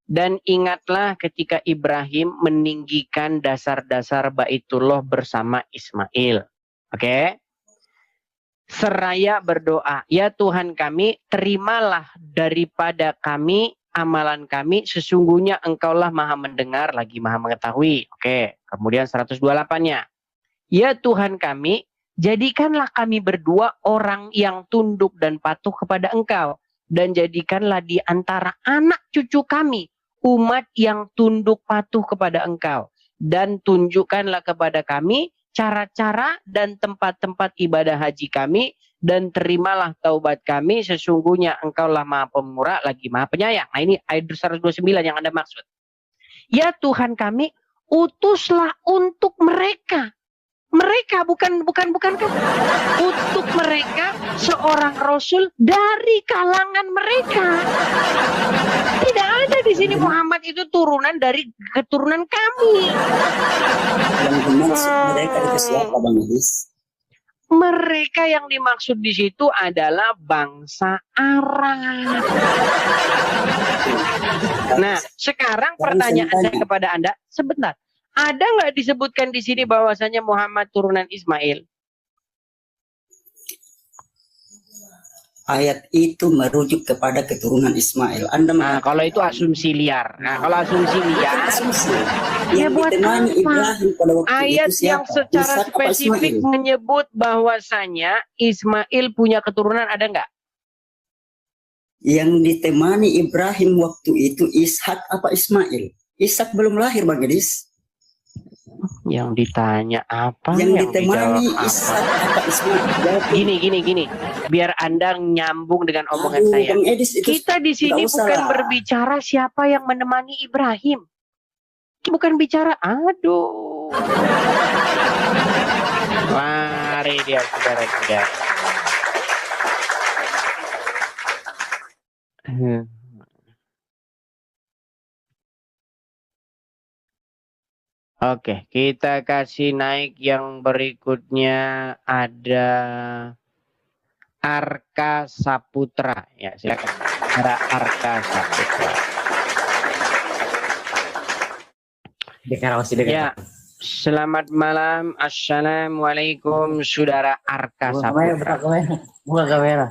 Dan ingatlah ketika Ibrahim meninggikan dasar-dasar Baitullah bersama Ismail. Oke. Seraya berdoa, ya Tuhan kami, terimalah daripada kami amalan kami, sesungguhnya Engkaulah Maha mendengar lagi Maha mengetahui. Oke, kemudian 128-nya. Ya Tuhan kami, jadikanlah kami berdua orang yang tunduk dan patuh kepada Engkau. Dan jadikanlah di antara anak cucu kami umat yang tunduk patuh kepada Engkau. Dan tunjukkanlah kepada kami cara-cara dan tempat-tempat ibadah haji kami. Dan terimalah taubat kami, sesungguhnya Engkaulah Maha Pemurah lagi Maha Penyayang. Nah ini ayat 129 yang Anda maksud. Ya Tuhan kami, utuslah untuk mereka. Mereka bukan kamu. Untuk mereka seorang rasul dari kalangan mereka. Tidak ada di sini Muhammad itu turunan dari keturunan kami. Yang dimaksud mereka itu siapa Bang Edis? Mereka yang dimaksud di situ adalah bangsa Arab. Nah, sekarang pertanyaan saya kepada Anda, sebentar. Ada nggak disebutkan di sini bahwasanya Muhammad turunan Ismail? Ayat itu merujuk kepada keturunan Ismail. Anda Nah, kalau itu asumsi liar. Nah, kalau asumsi liar, asumsi. ya Yang buat ditemani apa? Ibrahim pada waktu Ayat itu yang siapa? secara Ishak apa spesifik Ismail? menyebut bahwasanya Ismail punya keturunan, ada nggak? Yang ditemani Ibrahim waktu itu Ishak apa Ismail? Ishak belum lahir, Bang Gadis. Yang ditanya apa? Yang ditemani dijawab apa? Ishak apa Ismail? Jawab. Gini. Biar Anda nyambung dengan omongan Aduh, saya. Bang Edis, itu Kita di sini nggak usah bukan lah. berbicara siapa yang menemani Ibrahim. Bukan bicara, aduh. Mari dia, saudara-saudara. Oke, kita kasih naik yang berikutnya, ada Arka Saputra. Ya, silakan. Ada Arka Saputra. Ya, selamat malam. Assalamualaikum, saudara Arka Saputra. Buka kamera.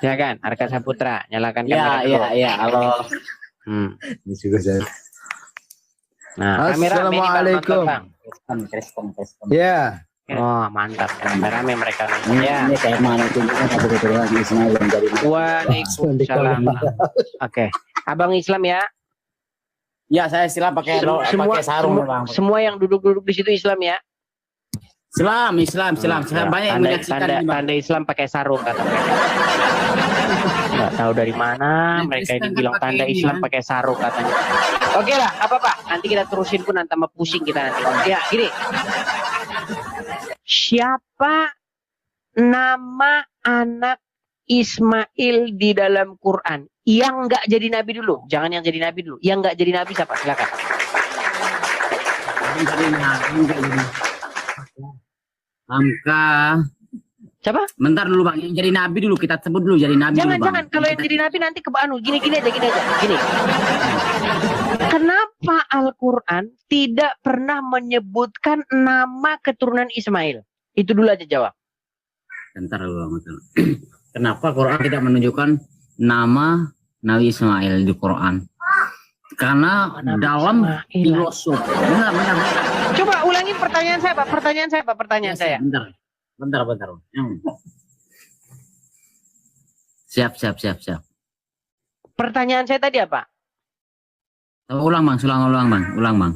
Silakan, Arka Saputra. Nyalakan Ya, kamera. ya. Halo. Ini juga saya. Nah, kamera Assalamualaikum. Kristen. Ya, Oh, mantap. Kamera mereka nonton. Ya. Ini kayak mana tunjukkan satu keturunan Ismail yang jadi Waalaikumsalam. Oke, Abang Islam ya. Ya, saya Islam pakai pakai sarung, Bang. Semua yang duduk-duduk di situ Islam ya. Islam. Saya banyak yang menyaksikan ini, Bang. Tanda Islam pakai sarung kata mereka. Nggak tahu dari mana mereka ini bilang tanda Islam pakai sarung katanya. Oke lah, apa-apa. Nanti kita terusin pun nanti tambah pusing kita nanti. Ya, gini. Siapa nama anak Ismail di dalam Quran? Yang nggak jadi nabi dulu. Jangan yang jadi nabi dulu. Yang nggak jadi nabi siapa? Silakan. Hamka. Siapa? Bentar dulu, Bang. Yang jadi nabi dulu, kita sebut dulu jadi nabi Jangan, dulu, Bang. jangan. Kalau yang jadi nabi nanti ke anu. Gini aja. Gini. Kenapa Al-Quran tidak pernah menyebutkan nama keturunan Ismail? Itu dulu aja jawab. Bentar dulu, Bang. Kenapa Quran tidak menunjukkan nama Nabi Ismail di Quran? Karena dalam filosofi. Benar. Coba ulangi pertanyaan saya, Pak. Pertanyaan saya. Bentar. Siap. Pertanyaan saya tadi apa? Ulang, Bang. Ulang, Bang.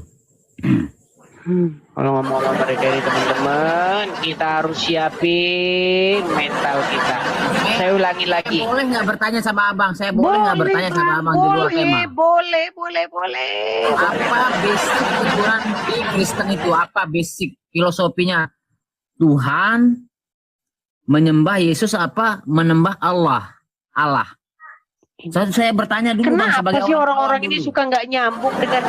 Kalau ngomong-ngomong mereka ini teman-teman, kita harus siapin mental kita. Saya ulangi lagi. Boleh nggak bertanya sama Abang? Saya boleh nggak bertanya sama Abang di luar tema? Boleh. Apa basic Tuhan di Kristen itu? Apa basic filosofinya? Tuhan menyembah Yesus apa menyembah Allah? Saya bertanya dulu, Bang, Kenapa sebagai sih orang-orang dulu. ini suka nggak nyambung dengan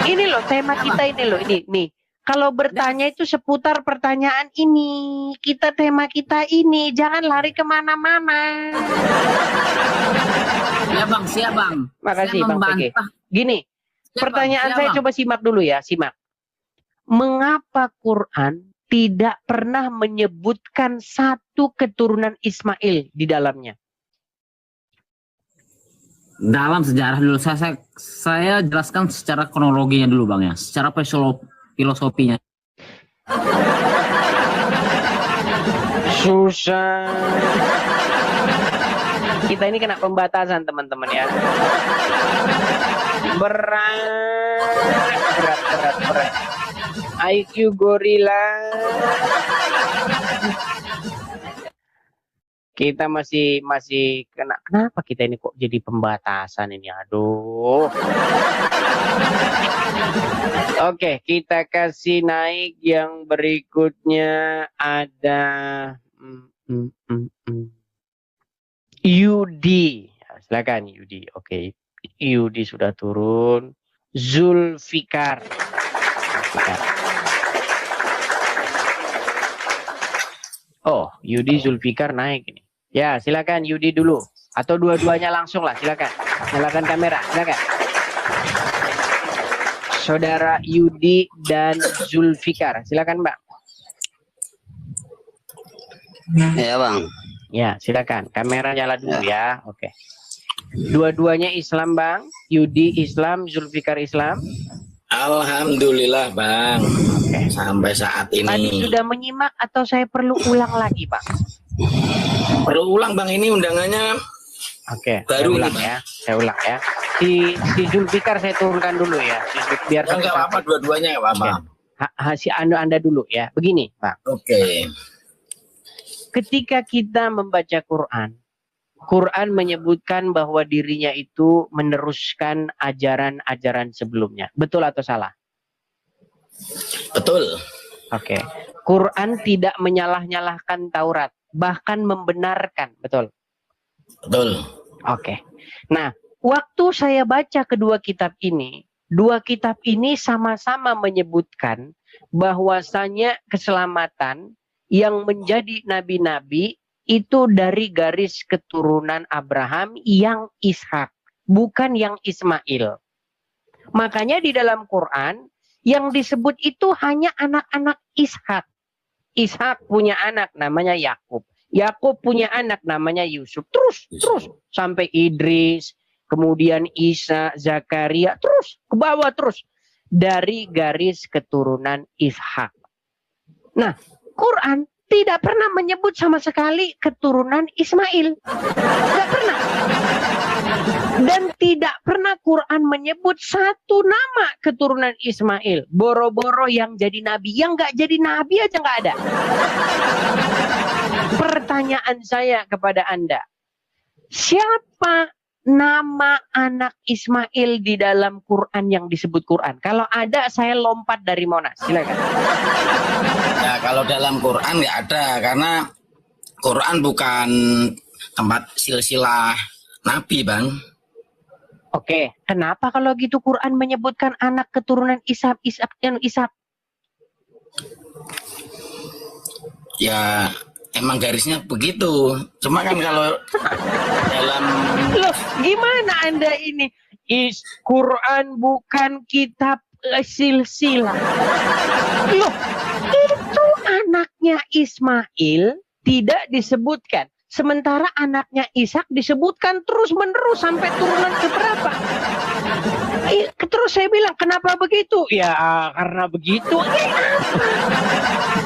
ini loh tema kita ini loh ini. Kalau bertanya itu seputar pertanyaan ini, tema kita ini, jangan lari kemana-mana. Ya, Bang, siap, Bang. Makasih, Saya Bang Pege. membantah. Gini, Siap, pertanyaan Bang. saya Bang. coba simak dulu ya, simak. Mengapa Quran tidak pernah menyebutkan satu keturunan Ismail di dalamnya? Dalam sejarah dulu saya jelaskan secara kronologinya dulu, Bang, ya. Secara filosofinya. Susah. Kita ini kena pembatasan, teman-teman ya. Berat. IQ gorila. Kita masih kenapa kita ini kok jadi pembatasan ini, aduh. Oke, kita kasih naik yang berikutnya, ada Yudi. Silakan Yudi. Oke, Yudi sudah turun. Zulfikar. Oh, Yudi Zulfikar naik ini. Ya, silakan Yudi dulu. Atau dua-duanya langsung lah, silakan. Nyalakan kamera, silakan. Saudara Yudi dan Zulfikar. Silakan, Bang. Ya bang. Ya, silakan. Kamera nyala dulu ya. Oke. Dua-duanya Islam, Bang. Yudi Islam, Zulfikar Islam. Alhamdulillah bang. Oke. Sampai saat Tadi ini. sudah menyimak atau saya perlu ulang lagi, Bang? Perlu ulang bang, ini undangannya. Oke, Baru saya ulang nih, ya. Saya ulang ya. Si Zulfikar saya turunkan dulu ya. Biar Ya, nggak apa-apa, dua-duanya nggak apa-apa. Si Anda dulu ya. Begini, Bang. Oke. Ketika kita membaca Quran, Quran menyebutkan bahwa dirinya itu meneruskan ajaran-ajaran sebelumnya. Betul atau salah? Betul. Oke. Quran tidak menyalah-nyalahkan Taurat, bahkan membenarkan. Betul? Betul. Oke. Nah, waktu saya baca kedua kitab ini, dua kitab ini sama-sama menyebutkan bahwasanya keselamatan yang menjadi nabi-nabi itu dari garis keturunan Abraham yang Ishak, bukan yang Ismail. Makanya di dalam Quran yang disebut itu hanya anak-anak Ishak. Ishak punya anak namanya Yakub. Yakub punya anak namanya Yusuf. Terus sampai Idris, kemudian Isa, Zakaria, terus ke bawah terus dari garis keturunan Ishak. Nah, Quran tidak pernah menyebut sama sekali keturunan Ismail. Tidak pernah. Dan tidak pernah Quran menyebut satu nama keturunan Ismail. Boro-boro yang jadi nabi. Yang nggak jadi nabi aja nggak ada. Pertanyaan saya kepada Anda. Siapa nama anak Ismail di dalam Quran yang disebut Quran? Kalau ada, saya lompat dari Monas. Silakan. Ya kalau dalam Quran nggak ada, karena Quran bukan tempat silsilah Nabi bang. Oke, kenapa kalau gitu Quran menyebutkan anak keturunan Ishak? Ya emang garisnya begitu. Cuma kan kalau dalam Loh, gimana Anda ini? Quran bukan kitab silsilah. Loh, itu anaknya Ismail tidak disebutkan. Sementara anaknya Ishak disebutkan terus-menerus sampai turunan keberapa. Terus saya bilang, kenapa begitu? Ya, karena begitu.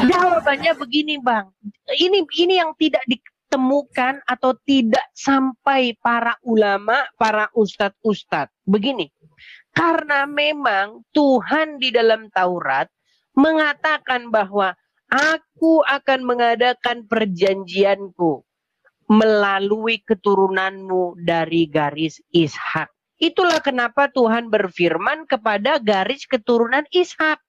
Jawabannya begini, Bang. Ini yang tidak ditemukan atau tidak sampai para ulama, para ustadz-ustadz. Begini, karena memang Tuhan di dalam Taurat mengatakan bahwa aku akan mengadakan perjanjianku melalui keturunanmu dari garis Ishak. Itulah kenapa Tuhan berfirman kepada garis keturunan Ishak.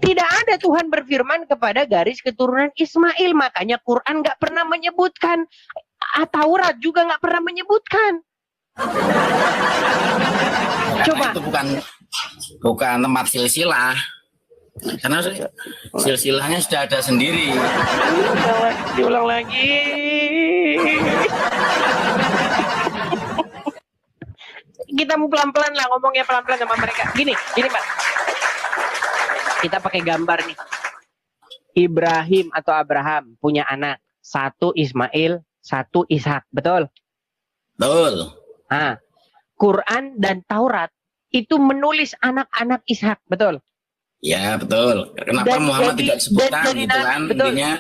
Tidak ada Tuhan berfirman kepada garis keturunan Ismail. Makanya Quran nggak pernah menyebutkan. Taurat juga nggak pernah menyebutkan. Coba. Itu bukan tempat silsilah. Karena silsilahnya sudah ada sendiri. Diulang lagi. Kita mau pelan-pelan lah, ngomongnya pelan-pelan sama mereka. Gini Pak. Kita pakai gambar nih. Ibrahim atau Abraham punya anak. Satu Ismail, satu Ishak. Betul? Betul. Nah, Quran dan Taurat itu menulis anak-anak Ishak. Betul? Ya betul. Kenapa Muhammad tidak disebutkan gitu kan? Betul. Intinya.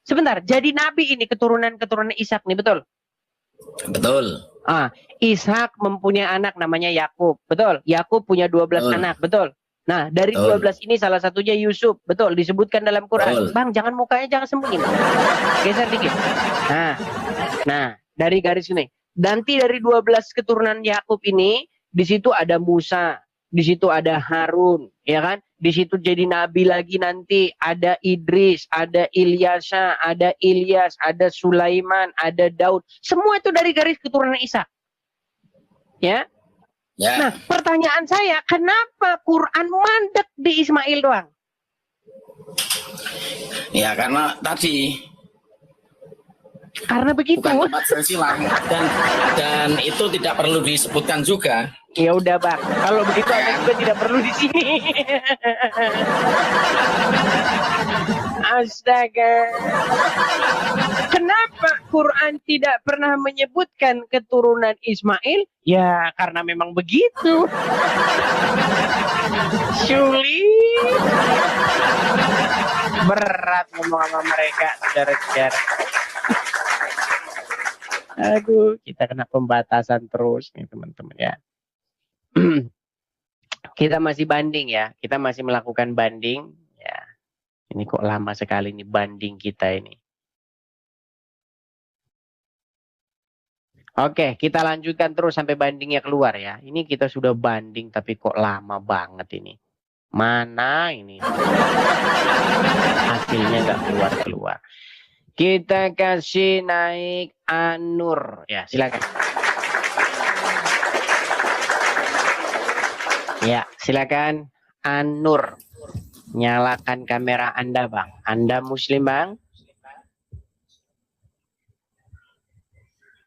Sebentar, jadi nabi ini keturunan Ishak nih, betul? Betul. Ishak mempunyai anak namanya Yakub, betul? Yakub punya 12 anak, betul? Nah, dari 12 ini salah satunya Yusuf, betul? Disebutkan dalam Quran. Bang, jangan mukanya jangan sembunyi. Geser dikit. Nah, dari garis ini. Nanti dari 12 keturunan Yakub ini, di situ ada Musa, di situ ada Harun, ya kan? Di situ jadi nabi lagi nanti ada Idris, ada Ilyasa, ada Ilyas, ada Sulaiman, ada Daud. Semua itu dari garis keturunan Ishak. Ya. Nah, pertanyaan saya, kenapa Quran mandek di Ismail doang? Ya karena tadi. Karena begitu. Bukan tempat silsilah dan itu tidak perlu disebutkan juga. Ya udah bang, kalau begitu Anda juga tidak perlu di sini. Astaga. Kenapa Quran tidak pernah menyebutkan keturunan Ismail? Ya karena memang begitu. Sulit. Berat ngomong sama mereka, saudara-saudara. Aduh, kita kena pembatasan terus nih teman-teman ya. Kita masih banding ya, kita masih melakukan banding ya. Ini kok lama sekali nih banding kita ini. Oke, kita lanjutkan terus sampai bandingnya keluar ya. Ini kita sudah banding tapi kok lama banget ini. Mana ini? Hasilnya nggak keluar-keluar. Kita kasih naik An-Nur ya, silakan. Ya, silakan An-Nur. Nyalakan kamera Anda, Bang. Anda Muslim, Bang?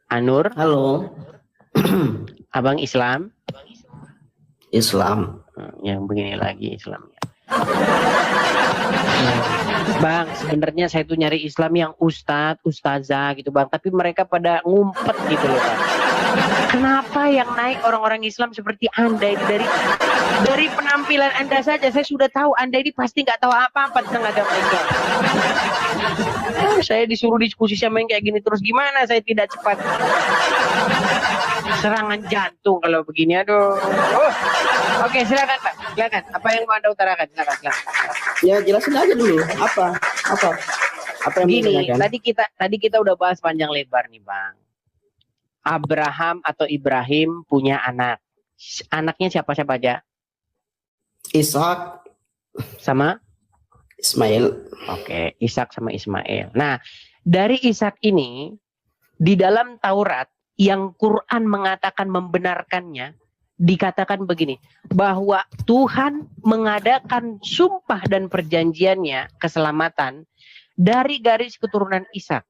An-Nur? Halo. Abang Islam? Islam. Yang begini lagi Islamnya. Bang, sebenarnya saya tuh nyari Islam yang ustadz, ustazah gitu bang. Tapi mereka pada ngumpet gitu loh bang. Kenapa yang naik orang-orang Islam seperti Anda ini? Dari penampilan Anda saja saya sudah tahu Anda ini pasti nggak tahu apa-apa tentang agama Islam. Saya disuruh diskusi sama yang kayak gini terus, gimana saya tidak cepat serangan jantung kalau begini, aduh. Oke, silakan Pak, silakan. Apa yang mau Anda utarakan? Silakan. Ya jelasin aja dulu. Apa yang Gini, ditanyakan? tadi kita udah bahas panjang lebar nih Bang. Abraham atau Ibrahim punya anak. Anaknya siapa aja? Ishak Sama? Ismail. Oke, Ishak sama Ismail. Nah, dari Ishak ini di dalam Taurat yang Quran mengatakan membenarkannya, dikatakan begini, bahwa Tuhan mengadakan sumpah dan perjanjiannya keselamatan dari garis keturunan Ishak.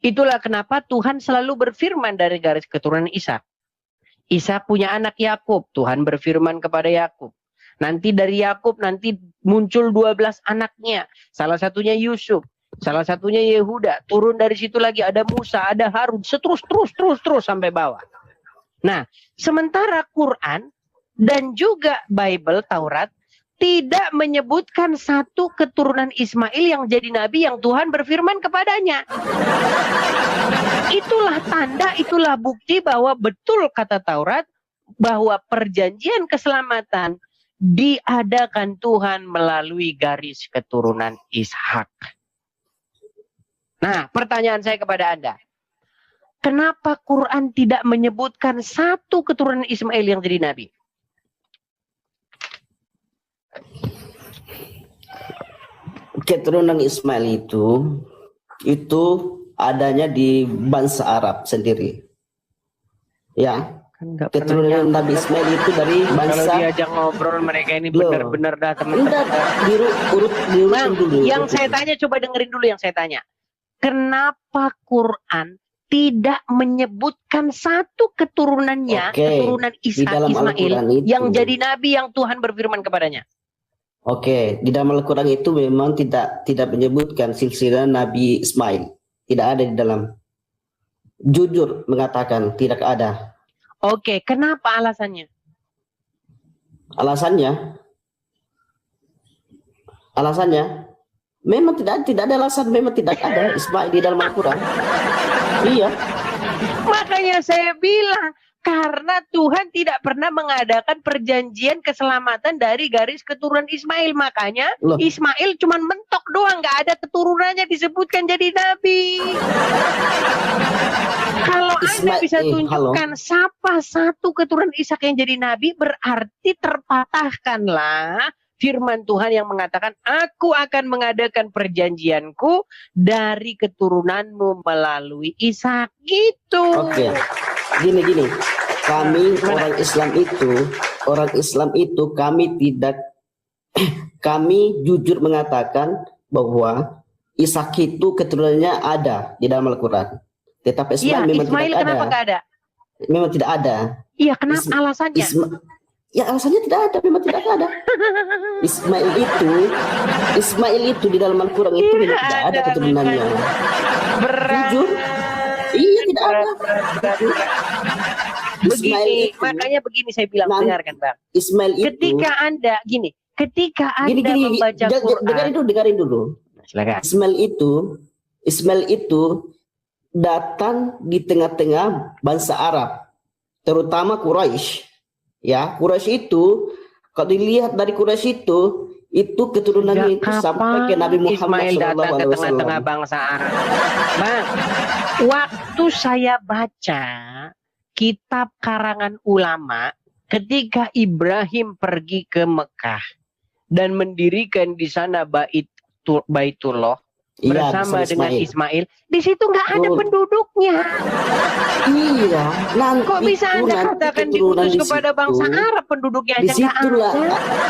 Itulah kenapa Tuhan selalu berfirman dari garis keturunan Ishak. Ishak punya anak Yakub, Tuhan berfirman kepada Yakub. Nanti dari Yakub nanti muncul 12 anaknya. Salah satunya Yusuf, salah satunya Yehuda. Turun dari situ lagi ada Musa, ada Harun, terus sampai bawah. Nah, sementara Quran dan juga Bible Taurat tidak menyebutkan satu keturunan Ismail yang jadi nabi yang Tuhan berfirman kepadanya. Itulah tanda, itulah bukti bahwa betul kata Taurat bahwa perjanjian keselamatan diadakan Tuhan melalui garis keturunan Ishak. Nah, pertanyaan saya kepada Anda. Kenapa Quran tidak menyebutkan satu keturunan Ismail yang jadi nabi? Keturunan Ismail itu adanya di bangsa Arab sendiri. Ya. Keturunan Nabi Ismail itu dari bangsa. Kalau diajak ngobrol mereka ini benar-benar dah teman-teman. Diurutin dulu. Yang saya tanya, coba dengerin dulu yang saya tanya. Kenapa Quran tidak menyebutkan satu keturunannya, keturunan Ishak Ismail yang jadi nabi yang Tuhan berfirman kepadanya? Oke, di dalam Al-Quran itu memang tidak menyebutkan silsilah Nabi Ismail. Tidak ada di dalam. Jujur mengatakan tidak ada. Oke, kenapa alasannya? Alasannya memang tidak ada alasan, memang tidak ada Ismail di dalam Al-Quran. Iya. Makanya saya bilang, karena Tuhan tidak pernah mengadakan perjanjian keselamatan dari garis keturunan Ismail. Makanya Ismail cuma mentok doang, nggak ada keturunannya disebutkan jadi nabi. Kalau Anda bisa tunjukkan siapa satu keturunan Ishak yang jadi nabi, berarti terpatahkanlah firman Tuhan yang mengatakan, aku akan mengadakan perjanjianku dari keturunanmu melalui Ishak. Gitu. Oke. Gini. Kami orang Islam itu kami jujur mengatakan bahwa Ishak itu keturunannya ada di dalam Al-Quran. Tetapi Ismail memang Ismail tidak kenapa ada. gak ada? memang tidak ada. Iya, kenapa alasannya? Ya alasannya tidak ada, memang tidak ada. Ismail itu di dalam Al-Quran itu memang tidak ada keturunannya. Jujur, iya tidak ada. Begini, makanya begini saya bilang, dengarkan Bang. Ismail itu. Ketika Anda membaca Quran. Dengarin dulu. Silakan. Ismail itu datang di tengah-tengah bangsa Arab, terutama Quraisy. Ya, Quraisy itu kalau dilihat dari Quraisy itu keturunannya itu sampai ke Nabi Muhammad Ismail datang ke tengah-tengah bangsa Arab. Bang, waktu saya baca kitab karangan ulama ketika Ibrahim pergi ke Mekah dan mendirikan di sana Baitullah bersama dengan Ismail, di situ nggak ada penduduknya. Iya, kok bisa Anda katakan diutus kepada bangsa Arab, penduduknya aja nggak ada?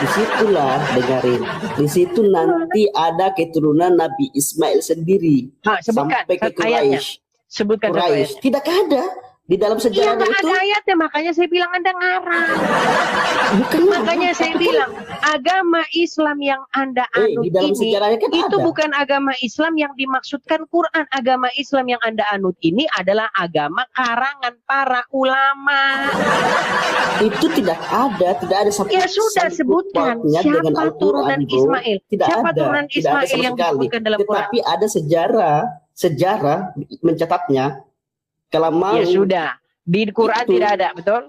Disitulah dengarin, di situ nanti ada keturunan Nabi Ismail sendiri. Sebutkan sampai ke ayatnya. Quraisy. Sebutkan ayatnya. Tidak ada di dalam sejarah itu. Ada ayatnya, makanya saya bilang Anda ngarang. Makanya saya bilang agama Islam yang Anda anut ini itu bukan agama Islam yang dimaksudkan Quran. Agama Islam yang Anda anut ini adalah agama karangan para ulama. Itu tidak ada satu. Ya sudah, sebutkan siapa turunan Ismail. Siapa turunan Ismail yang disebutkan dalam Quran. Tetapi ada sejarah mencatatnya. Kalau mau, ya sudah, di Quran tidak ada, betul?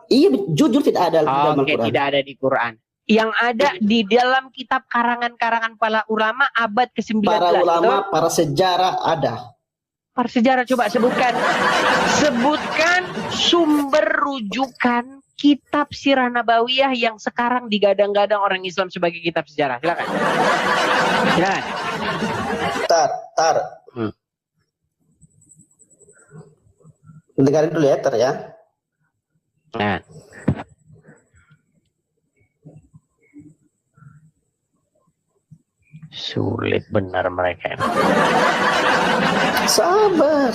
Iya, jujur tidak ada di dalam Quran. Tidak ada di Quran. Yang ada di dalam kitab karangan-karangan para ulama abad ke-19. Para ulama, betul? Para sejarah ada. Para sejarah coba sebutkan. Sebutkan sumber rujukan kitab Sirah Nabawiyah yang sekarang digadang-gadang orang Islam sebagai kitab sejarah. Silakan. Silakan. Tar. Dengarin dulu ya, Nah. Sulit benar mereka. Sabar.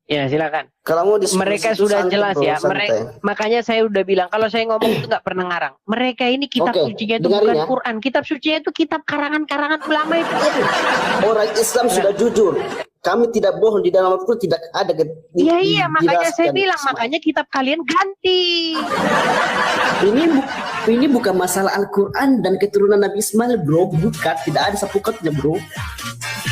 Ya silakan. Kalau mau mereka sudah jelas ya. Makanya saya udah bilang kalau saya ngomong itu nggak pernah ngarang. Mereka ini kitab sucinya itu bukan ya. Quran. Kitab sucinya itu kitab karangan-karangan ulama itu. Orang Islam sudah jujur. Kami tidak bohong, di dalam Al-Quran tidak ada. Iya, makanya saya bilang, makanya kitab kalian ganti. Ini bukan masalah Al-Quran dan keturunan Nabi Ismail, bro. Bukan, tidak ada sapukatnya, bro.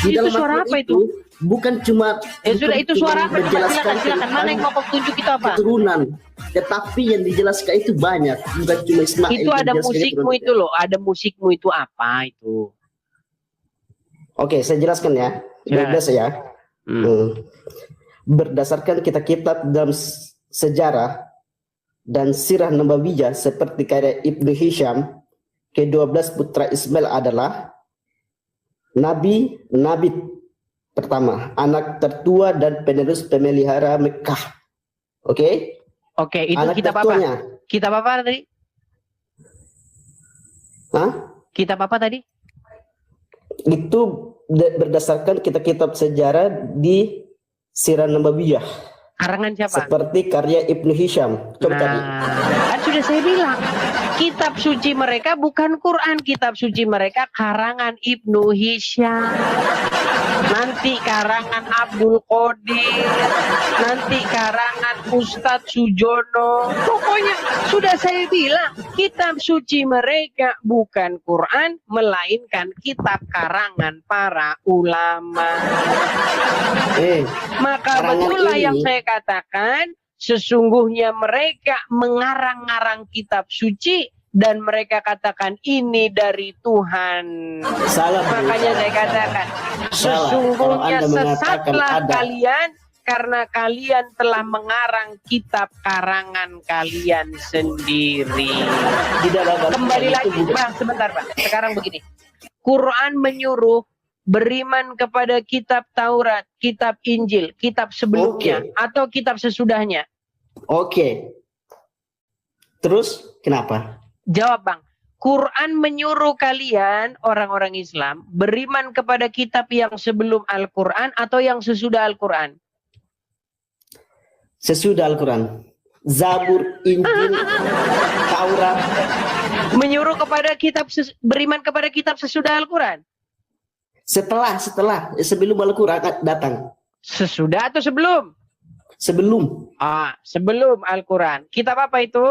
Di itu suara apa itu? Bukan cuma. Sudah itu suara apa? Silakan. Mana yang mau tunjuk kita apa? Keturunan. Tetapi yang dijelaskan itu banyak, bukan cuma Ismail. Itu ada musikmu itu loh, ada musikmu itu apa itu? Oke, saya jelaskan ya. Bebas ya. Berdasarkan kitab-kitab dalam sejarah dan sirah nabawiyah seperti karya Ibnu Hisham, ke-12 putra Ismail adalah Nabi pertama, anak tertua dan penerus pemelihara Mekah. Oke, itu anak kitab tertuanya. Apa? Kitab apa tadi? Kitab apa tadi? Itu berdasarkan kitab-kitab sejarah di Sirah Nabawiyah. Karangan siapa? Seperti karya Ibnu Hisham. Coba tadi. Kan sudah saya bilang, kitab suci mereka bukan Quran, kitab suci mereka karangan Ibnu Hisham. Nanti karangan Abdul Qadir, nanti karangan Ustadz Sujono. Pokoknya sudah saya bilang, kitab suci mereka bukan Quran, melainkan kitab karangan para ulama. Maka betullah yang saya katakan, sesungguhnya mereka mengarang-arang kitab suci dan mereka katakan ini dari Tuhan. Salah. Makanya saya katakan sesungguhnya sesatlah kalian karena kalian telah mengarang kitab karangan kalian sendiri. Kembali lagi, Bang, sebentar, Bang. Sekarang begini. Quran menyuruh beriman kepada kitab Taurat, kitab Injil, kitab sebelumnya atau kitab sesudahnya. Terus kenapa? Jawab, Bang. Quran menyuruh kalian orang-orang Islam beriman kepada kitab yang sebelum Al-Quran atau yang sesudah Al-Quran? Sesudah Al-Quran. Zabur, Injil, Taurat. Menyuruh kepada beriman kepada kitab sesudah Al-Quran. Setelah, sebelum Al-Quran datang. Sesudah atau sebelum? Sebelum. Sebelum Al-Quran. Kitab apa itu?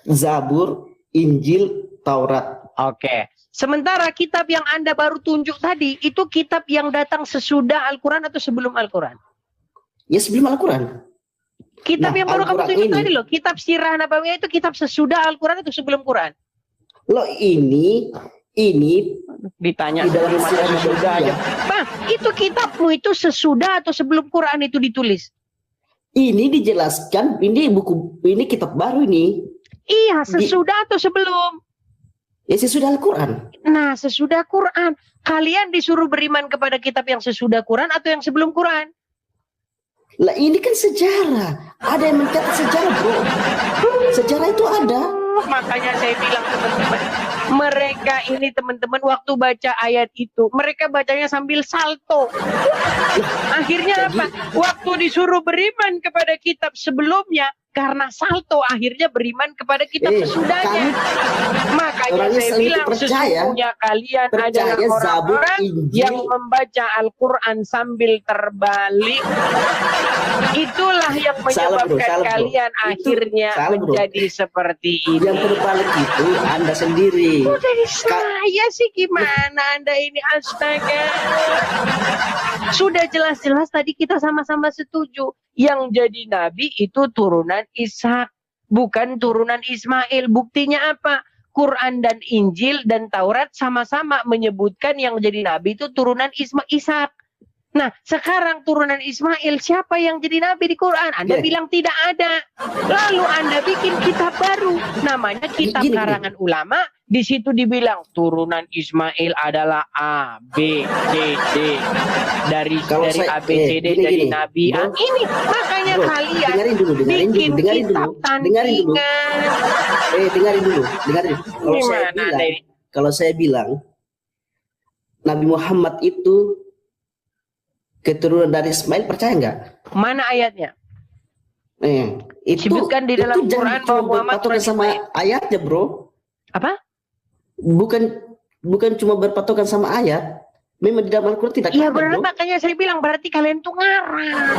Zabur, Injil, Taurat. Oke. Sementara kitab yang Anda baru tunjuk tadi, itu kitab yang datang sesudah Al-Quran atau sebelum Al-Quran? Ya sebelum Al-Quran. Kitab yang baru kamu Al-Quran tunjuk ini, tadi loh. Kitab Sirah Nabawiyah itu kitab sesudah Al-Quran atau sebelum Quran? Loh ini Ditanya di dalam sesudah Sirah aja. Bang, itu kitabmu itu sesudah atau sebelum Quran itu ditulis? ini dijelaskan, ini kitab baru ini. Iya, sesudah atau sebelum? Ya sesudah Al-Quran. Nah, sesudah Quran. Kalian disuruh beriman kepada kitab yang sesudah Quran atau yang sebelum Quran? Lah ini kan sejarah. Ada yang mencatat sejarah, bro. Sejarah itu ada. Makanya saya bilang teman-teman, mereka ini teman-teman waktu baca ayat itu, mereka bacanya sambil salto. Akhirnya apa? Waktu disuruh beriman kepada kitab sebelumnya, karena salto akhirnya beriman kepada kitab sesudahnya. Makanya saya bilang sesungguhnya kalian adalah orang-orang yang membaca Al-Quran sambil terbalik. Itulah yang menyebabkan kalian akhirnya menjadi seperti ini. Yang terbalik itu Anda sendiri. Kok dari saya sih gimana Anda ini, astaga. Sudah jelas-jelas tadi kita sama-sama setuju. Yang jadi nabi itu turunan Ishak, bukan turunan Ismail. Buktinya apa? Quran dan Injil dan Taurat sama-sama menyebutkan yang jadi nabi itu turunan Ishak. Nah, sekarang turunan Ismail, siapa yang jadi nabi di Quran? Anda bilang tidak ada. Lalu Anda bikin kitab baru, namanya kitab karangan ulama. Di situ dibilang turunan Ismail adalah A, B, C, D. Dari A, B, C, D dari nabi. Ini makanya kalian bikin kitab tandingan. Dengarin dulu. Kalau saya bilang Nabi Muhammad itu keturunan dari Ismail, percaya nggak? Mana ayatnya? Itu disebutkan di dalam Quran bahwa Muhammad sama ayatnya, bro. Apa? Bukan cuma berpatokan sama ayat. Memang di dalam Al-Quran tidak ada. Iya, makanya saya bilang berarti kalian tuh ngarang.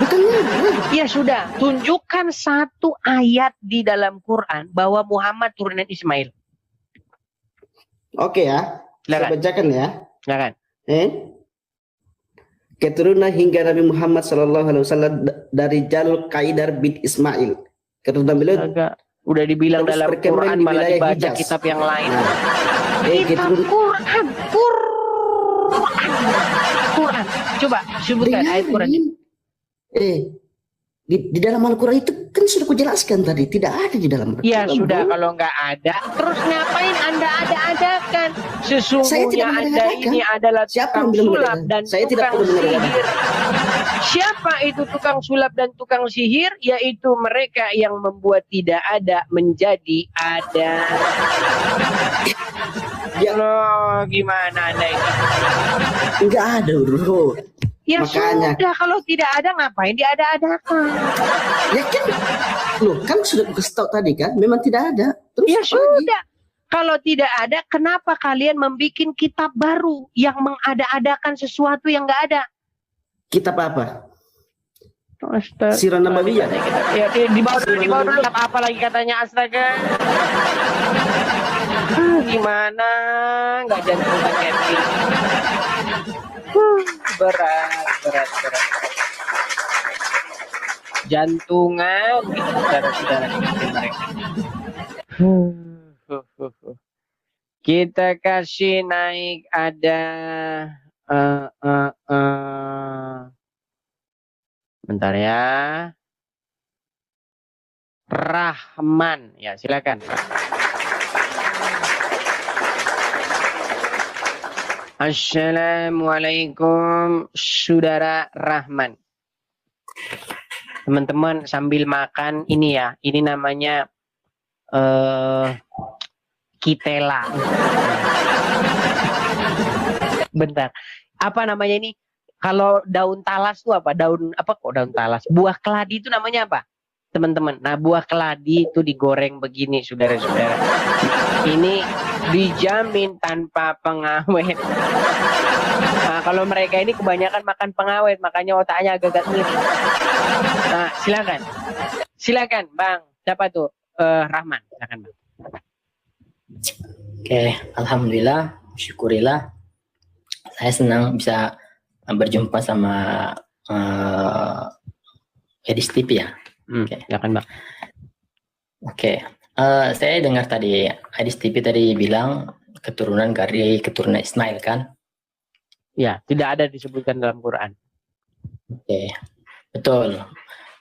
Bukan ngarang. Ya sudah, tunjukkan satu ayat di dalam Quran bahwa Muhammad turunan Ismail. Oke ya. Saya bacakan ya. Silakan. Keturunan hingga Nabi Muhammad SAW dari Jalul Qaidar bin Ismail. Keturunan beliau udah dibilang dalam Quran, malah dibaca kitab yang lain. Kitab Quran. Coba sebutkan ayat Quran. Di dalam Al-Quran itu kan sudah kujelaskan tadi, tidak ada di dalam Al-Quran. Ya sudah, kalau nggak ada, terus ngapain Anda ada-adakan? Sesungguhnya Anda ini adalah tukang sulap dan tukang sihir. Siapa itu tukang sulap dan tukang sihir? Yaitu mereka yang membuat tidak ada menjadi ada. Ya loh, gimana Anda ini? Enggak ada, bro. Ya makanya, sudah, kalau tidak ada ngapain diada-adakan? Ya kan, loh kan sudah kasih tahu tadi kan, memang tidak ada. Terus ya sudah, kalau tidak ada, kenapa kalian membuat kitab baru yang mengada-adakan sesuatu yang nggak ada? Kitab apa? Sirah Nabawiyah. Ya, dibawa dulu. Apa lagi katanya, astaga? Gimana? Nggak jantungan kayak gini. Berat. Jantungan gitu saudara-saudara mereka. Kita kasih naik ada bentar ya. Rahman, ya silakan. Assalamualaikum saudara Rahman. Teman-teman sambil makan ini ya, ini namanya kitela. Bentar, apa namanya ini? Kalau daun talas itu apa? Daun apa kok daun talas? Buah keladi itu namanya apa? Teman-teman. Nah, buah keladi itu digoreng begini, saudara-saudara. Ini dijamin tanpa pengawet. Nah, kalau mereka ini kebanyakan makan pengawet, makanya otaknya agak-agak miring. Nah, silakan. Silakan, Bang. Siapa tuh? Rahman. Silakan, Bang. Oke, alhamdulillah, syukurilah. Saya senang bisa berjumpa sama Edis TV ya. Oke, silakan, Bang. Oke, saya dengar tadi Edis TV tadi bilang keturunan dari keturunan Ismail kan? Ya, tidak ada disebutkan dalam Quran. Oke, betul.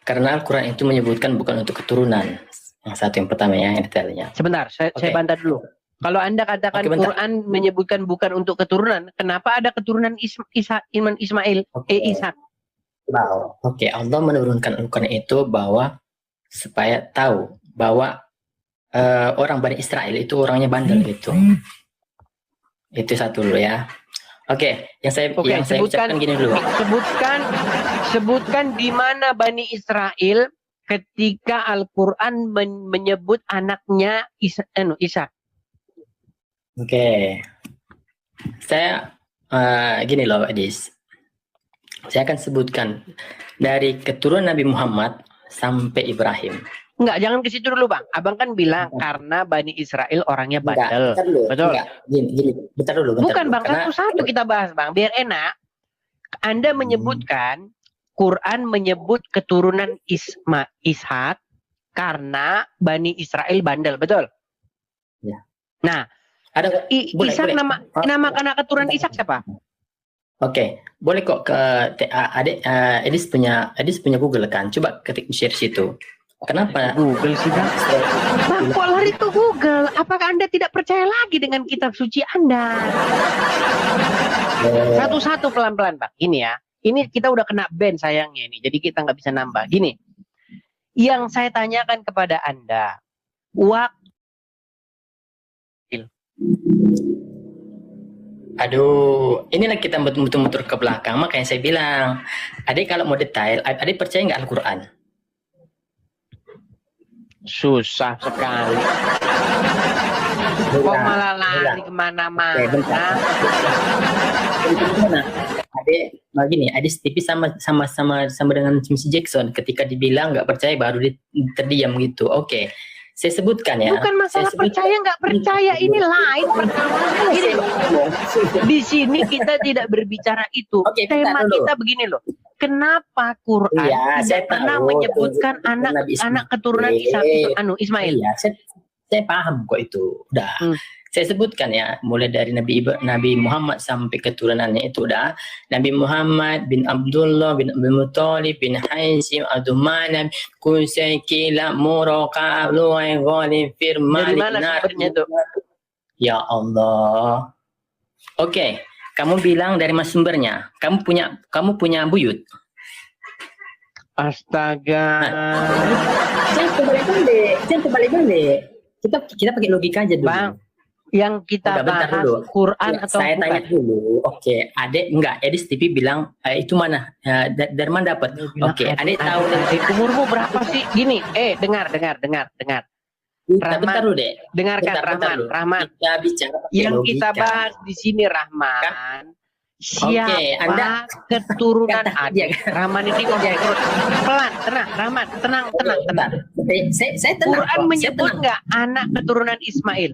Karena Al-Quran itu menyebutkan bukan untuk keturunan. Yang satu yang pertama ya, yang detailnya. Sebentar, saya bantah dulu. Kalau Anda katakan Quran menyebutkan bukan untuk keturunan, kenapa ada keturunan Ismail? Ishak. Wow. Oke, Allah menurunkan Al-Quran itu bahwa supaya tahu bahwa orang Bani Israel itu orangnya bandel gitu. Itu satu dulu ya. Oke, yang saya ucapkan gini dulu. Sebutkan di mana Bani Israel ketika Al-Quran menyebut anaknya Ishak. Oke, saya gini loh, Edis. Saya akan sebutkan dari keturunan Nabi Muhammad sampai Ibrahim. Enggak, jangan ke situ dulu, Bang. Abang kan bilang karena Bani Israel orangnya bandel. Betul. Enggak. Gini, bentar dulu. Bukan, Bang. Karena Satu-satu kita bahas, Bang. Biar enak. Anda menyebutkan Quran menyebut keturunan Ishak karena Bani Israel bandel, betul? Ya. Nah, ada Ishak nama anak keturunan Ishak siapa? Oke, boleh kok ke adik Edis punya Google kan? Coba ketik share situ. Kenapa? Google sih, Bang. Bang, kok lari ke Google? Apakah Anda tidak percaya lagi dengan kitab suci Anda? Satu-satu pelan-pelan, Bang. Ini ya. Ini kita udah kena ban sayangnya ini. Jadi kita nggak bisa nambah. Gini. Yang saya tanyakan kepada Anda. Aduh, inilah kita muter-muter ke belakang. Makanya saya bilang, adik kalau mau detail, adik percaya nggak Al-Quran? Susah sekali. Kok malah lari kemana-mana? Adik, gini, adik tipis sama dengan James Jackson. Ketika dibilang nggak percaya, baru terdiam gitu. Oke. Saya sebutkan ya. Bukan masalah percaya nggak percaya, ini lain perkara. Di sini kita tidak berbicara itu. Tema kita begini loh. Kenapa Quran tidak pernah menyebutkan anak keturunan Ismail? Iya, saya paham kok itu. Udah. Saya sebutkan ya, mulai dari Nabi Muhammad sampai keturunannya itu udah. Nabi Muhammad bin Abdullah bin Abdul Muttalib bin Haisim Adumanab Kusaykila Muraka Luai Ghalim Firman. Dari mana sumbernya tuh? Ya Allah. Oke, kamu bilang dari mana sumbernya? Kamu punya buyut. Astaga. Jangan kebalik-balik. Kita pakai logika aja dulu. Bang, yang kita bahas dulu. Quran ya, atau saya bukan? tanya dulu. Oke, Adek enggak, Edis TV bilang itu mana? Dari mana dapat? Oke, Adek tahu umurmu berapa sih? Gini, dengar. Rahman, bentar dulu, Dek. Dengarkan Rahman. Kita bicara yang logika. Kita bahas di sini Rahman. Siapa Anda keturunan adik? Rahman ini pelan, tenang, Rahman, tenang. Saya tenang. Quran menyebut nggak anak keturunan Ismail?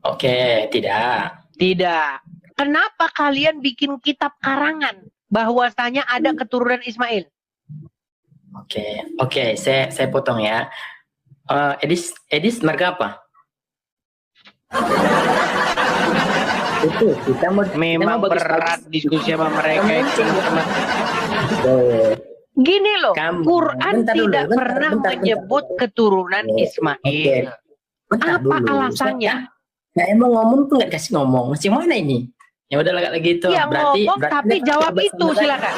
Oke, tidak. Kenapa kalian bikin kitab karangan bahwasanya ada keturunan Ismail? Oke, saya potong ya. Edis marga apa? Itu kita memang berat diskusi sama mereka itu. Gini loh, Quran tidak pernah menyebut keturunan Ismail. Apa alasannya? Nah, emang ngomong tuh nggak kasih ngomong. Macam mana ini? Ya udah lagi itu. Ya berarti ngomong tapi jawab itu silakan.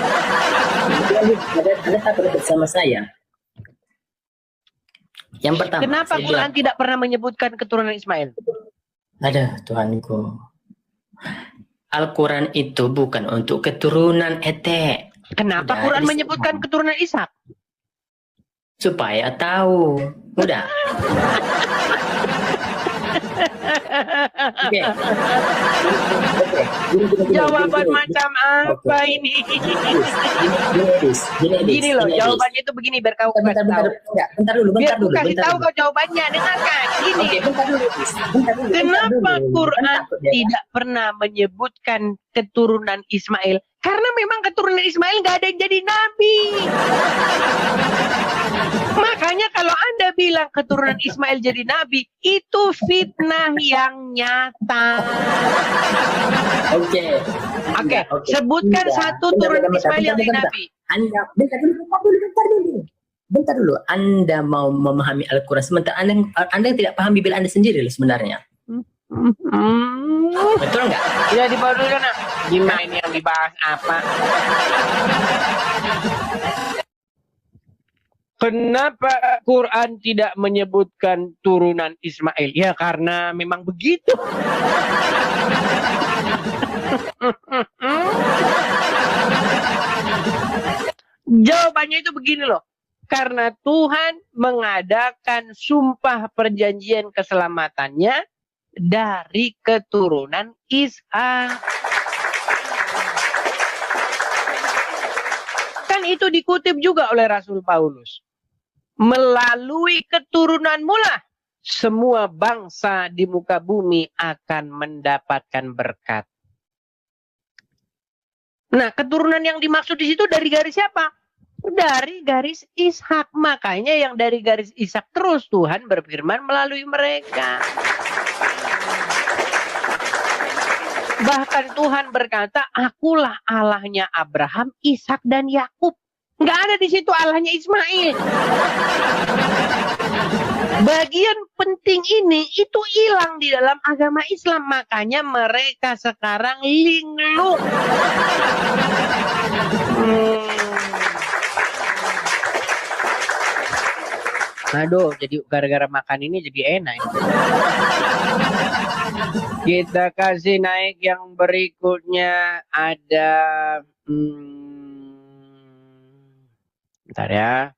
Anda tak bersama saya. Yang pertama. Kenapa Quran tidak pernah menyebutkan keturunan Ismail? Ada Tuhanku. Al-Quran itu bukan untuk keturunan Ete. Kenapa Udah, Quran Ishak. menyebutkan keturunan Ishak? Supaya tahu. Udah. Oke. Jawaban macam apa ini? Gini loh, jawabannya itu begini biar kau kasih tahu. Bentar dulu. Biar aku kasih tahu kau jawabannya, dengarkan. Gini, Oke, bentar dulu. kenapa Quran tidak pernah menyebutkan keturunan Ismail? Karena memang keturunan Ismail nggak ada yang jadi nabi. Makanya kalau Anda bilang keturunan Ismail jadi nabi, itu fitnah yang nyata. Oke. Oke, sebutkan satu turunan Ismail yang jadi nabi. Anda bentar dulu. Anda mau memahami Al-Quran sementara Anda tidak paham Bible Anda sendiri loh sebenarnya. Betul nggak? Ya di bawah dulu sana. Gimana ini yang dibahas apa? Kenapa Quran tidak menyebutkan turunan Ismail? Ya karena memang begitu. Jawabannya itu begini loh. Karena Tuhan mengadakan sumpah perjanjian keselamatannya dari keturunan Ishak. Kan itu dikutip juga oleh Rasul Paulus. Melalui keturunanmu lah semua bangsa di muka bumi akan mendapatkan berkat. Nah, keturunan yang dimaksud di situ dari garis siapa? Dari garis Ishak. Makanya yang dari garis Ishak terus Tuhan berfirman melalui mereka. Bahkan Tuhan berkata, akulah Allahnya Abraham, Ishak dan Yakub. Nggak ada di situ Allahnya Ismail. Bagian penting ini itu hilang di dalam agama Islam. Makanya mereka sekarang linglung. Aduh, jadi gara-gara makan ini jadi enak. Kita kasih naik yang berikutnya ada bentar ya.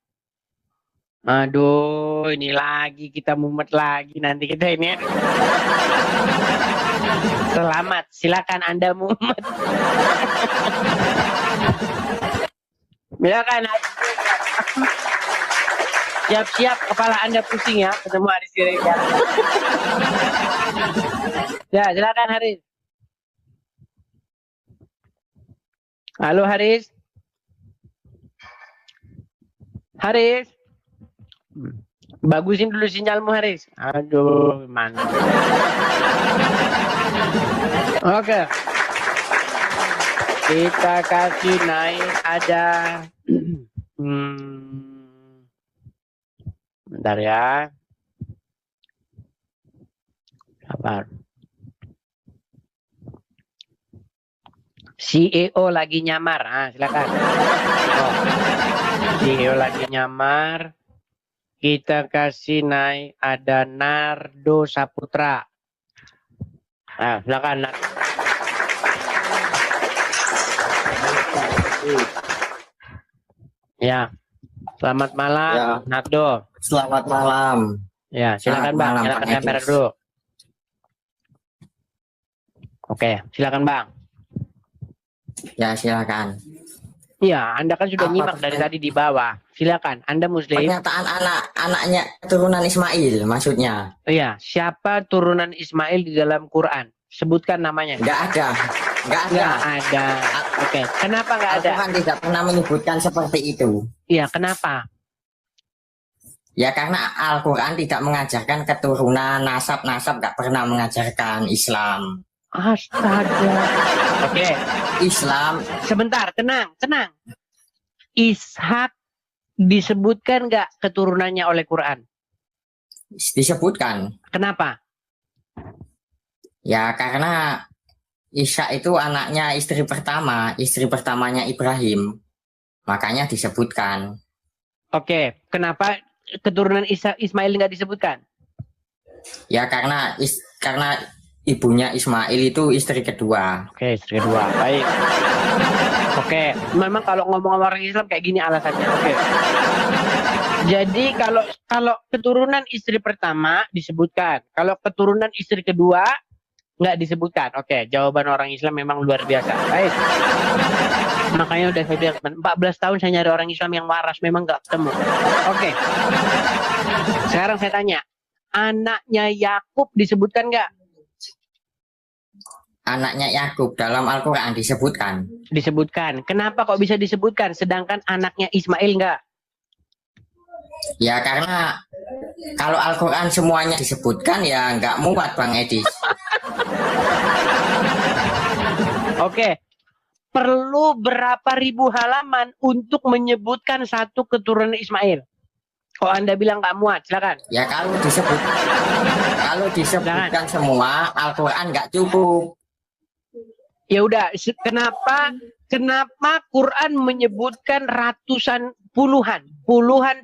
Aduh, ini lagi kita mumet lagi nanti kita ini. Selamat, silakan Anda mumet. Silakan. Siap-siap kepala Anda pusing ya ketemu Haris Siregar. Ya, silakan Haris. Halo Haris. Haris. Bagusin dulu sinyalmu Haris. Aduh, mana. Oke. Kita kasih naik ada bentar ya. Sabar. CEO lagi nyamar. Ah, silakan. Oh. CEO lagi nyamar. Kita kasih naik ada Nardo Saputra. Nah, silakan. Ya. Selamat malam, ya. Nardo. Selamat malam. Ya, silakan Bang. Silakan kamera dulu. Oke, silakan Bang. Ya, silakan. Iya, Anda kan sudah nyimak dari tadi di bawah. Silakan, Anda Muslim. Pernyataan anaknya turunan Ismail maksudnya. Iya, siapa turunan Ismail di dalam Quran? Sebutkan namanya. Enggak ada. Enggak ada. Nggak ada. Oke, kenapa enggak ada? Al-Quran tidak pernah menyebutkan seperti itu. Iya, kenapa? Ya karena Al-Quran tidak mengajarkan keturunan, nasab-nasab, enggak pernah mengajarkan Islam. Astaga. Oke. Islam. Sebentar, tenang. Ishak disebutkan nggak keturunannya oleh Quran? Disebutkan. Kenapa? Ya karena Ishak itu anaknya istri pertamanya Ibrahim. Makanya disebutkan. Oke, kenapa keturunan Ismail nggak disebutkan? Ya karena ibunya Ismail itu istri kedua. Oke, istri kedua. Baik. Oke, memang kalau ngomong sama orang Islam kayak gini alasannya. Oke. Jadi kalau keturunan istri pertama disebutkan, kalau keturunan istri kedua nggak disebutkan. Oke, jawaban orang Islam memang luar biasa. Baik. Makanya udah saya bilang 14 tahun saya nyari orang Islam yang waras, memang nggak ketemu. Oke. Sekarang saya tanya, anaknya Yakub disebutkan nggak? Anaknya Yakub dalam Al-Quran disebutkan. Disebutkan. Kenapa kok bisa disebutkan? Sedangkan anaknya Ismail nggak? Ya karena kalau Al-Quran semuanya disebutkan ya nggak muat Bang Edis. Oke. Perlu berapa ribu halaman untuk menyebutkan satu keturunan Ismail? Kok Anda bilang nggak muat? Silakan. Ya kalau disebutkan semua Al-Quran nggak cukup. Ya udah, kenapa Quran menyebutkan ratusan puluhan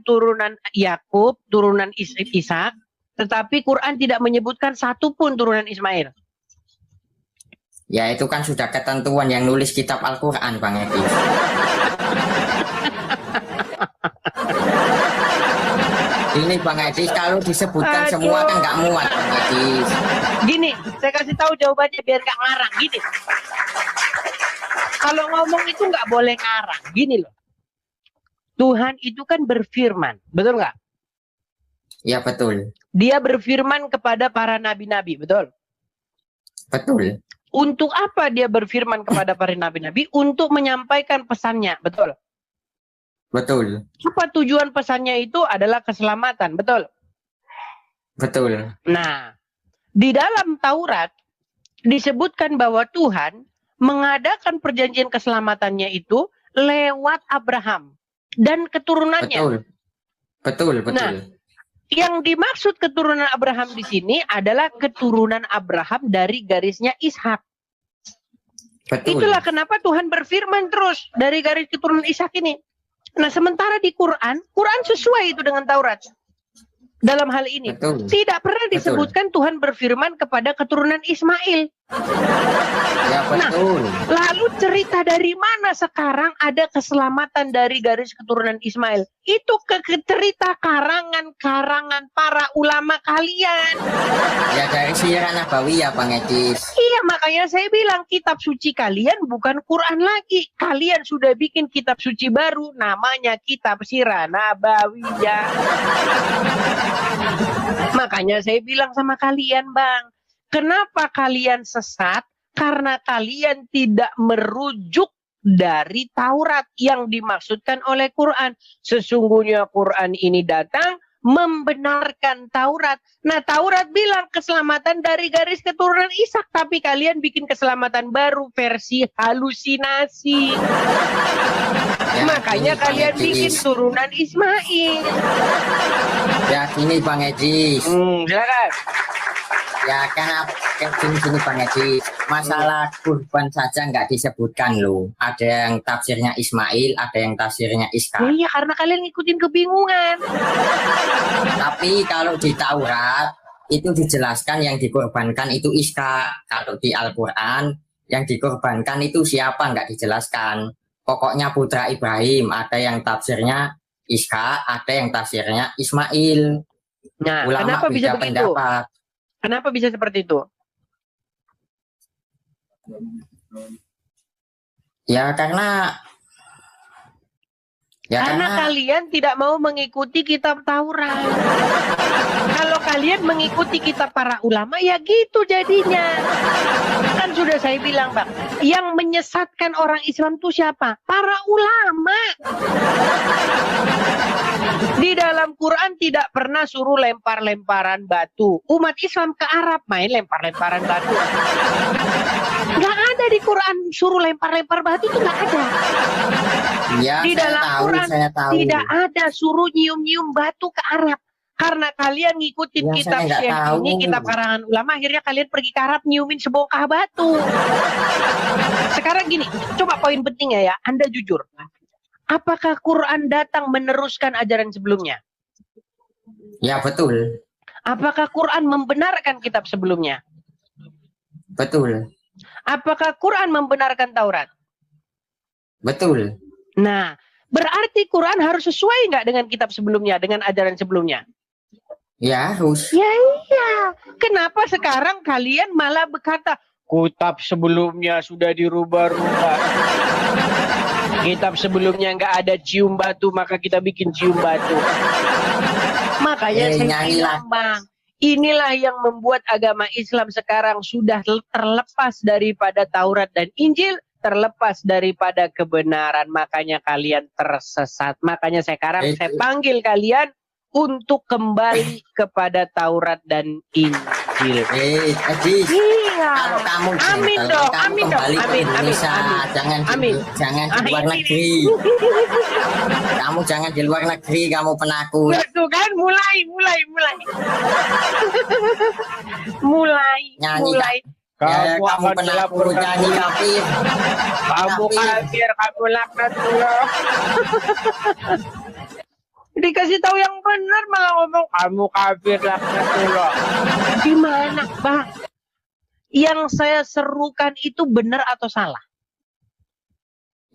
turunan Yakub, turunan Ishak, tetapi Quran tidak menyebutkan satu pun turunan Ismail? Ya itu kan sudah ketentuan yang nulis kitab Al-Quran Bang Edis. Ini Bang Edis kalau disebutkan semua kan nggak muat Bang Edis. Gini, saya kasih tahu jawabannya biar nggak ngarang. Gini, kalau ngomong itu nggak boleh ngarang. Gini loh, Tuhan itu kan berfirman, betul nggak? Ya betul. Dia berfirman kepada para nabi-nabi, betul? Betul. Untuk apa dia berfirman kepada para nabi-nabi? Untuk menyampaikan pesannya, betul? Betul. Apa tujuan pesannya itu adalah keselamatan, betul? Betul. Nah, di dalam Taurat disebutkan bahwa Tuhan mengadakan perjanjian keselamatannya itu lewat Abraham dan keturunannya. Betul. Nah, yang dimaksud keturunan Abraham di sini adalah keturunan Abraham dari garisnya Ishak. Betul. Itulah kenapa Tuhan berfirman terus dari garis keturunan Ishak ini. Nah, sementara di Quran sesuai itu dengan Taurat. Dalam hal ini tidak pernah disebutkan Tuhan berfirman kepada keturunan Ismail. Ya betul. Nah, lalu cerita dari mana sekarang ada keselamatan dari garis keturunan Ismail? Itu cerita karangan-karangan para ulama kalian. Ya dari Sirah Nabawiyah Bang Edis. Iya, makanya saya bilang kitab suci kalian bukan Quran lagi. Kalian sudah bikin kitab suci baru, namanya kitab Sirah Nabawiyah. Makanya saya bilang sama kalian, Bang, kenapa kalian sesat? Karena kalian tidak merujuk dari Taurat yang dimaksudkan oleh Quran. Sesungguhnya Quran ini datang membenarkan Taurat. Nah, Taurat bilang keselamatan dari garis keturunan Ishak, tapi kalian bikin keselamatan baru versi halusinasi. Ya, makanya kalian bikin turunan Ismail. Ya gini Bang Edis. Silakan. Ya kan gini Bang Edis. Masalah kurban saja nggak disebutkan loh. Ada yang tafsirnya Ismail, ada yang tafsirnya Ishak. Oh iya, karena kalian ngikutin kebingungan. Tapi kalau di Taurat itu dijelaskan yang dikorbankan itu Ishak. Kalau di Al-Quran yang dikorbankan itu siapa nggak dijelaskan. Pokoknya putra Ibrahim, ada yang tafsirnya Ishak, ada yang tafsirnya Ismail. Nah, ulama kenapa bisa beda begitu? pendapat. Kenapa bisa seperti itu? Ya karena kalian tidak mau mengikuti kitab Taurat. Kalau kalian mengikuti kitab para ulama, ya gitu jadinya. Kan sudah saya bilang, Bang, yang menyesatkan orang Islam itu siapa? Para ulama. Di dalam Quran tidak pernah suruh lempar-lemparan batu. Umat Islam ke Arab main lempar-lemparan batu. Nggak ada di Quran suruh lempar-lempar batu, itu nggak ada. Ya, Di dalam Quran saya tahu. tidak ada suruh nyium-nyium batu ke Arab. Karena kalian ngikutin Ya, kitab saya nggak Syekh tahu. ini, kitab karangan ulama, akhirnya kalian pergi ke Arab nyiumin sebongkah batu. Sekarang gini, coba poin pentingnya ya, Anda jujur. Apakah Quran datang meneruskan ajaran sebelumnya? Ya betul. Apakah Quran membenarkan kitab sebelumnya? Betul. Apakah Quran membenarkan Taurat? Betul. Nah, berarti Quran harus sesuai nggak dengan kitab sebelumnya, dengan ajaran sebelumnya? Ya harus. Ya iya. Kenapa sekarang kalian malah berkata kitab sebelumnya sudah dirubah-rubah? Kitab sebelumnya nggak ada cium batu, maka kita bikin cium batu. Makanya saya bilang, Bang, inilah yang membuat agama Islam sekarang sudah terlepas daripada Taurat dan Injil, terlepas daripada kebenaran. Makanya kalian tersesat. Makanya sekarang saya panggil kalian untuk kembali kepada Taurat dan Injil. Iya. Kalau kamu amin dong, amin dong, amin, amin, amin. Jangan di luar negeri. Kamu jangan di luar negeri, kamu penakut. Tuh kan, mulai. mulai. Kamu penakut, nyanyi kafir. Kamu kafir, kamu laknatullah. Dikasih tahu yang benar malah ngomong kamu kafir, laknatullah. Gimana, Bang? Yang saya serukan itu benar atau salah?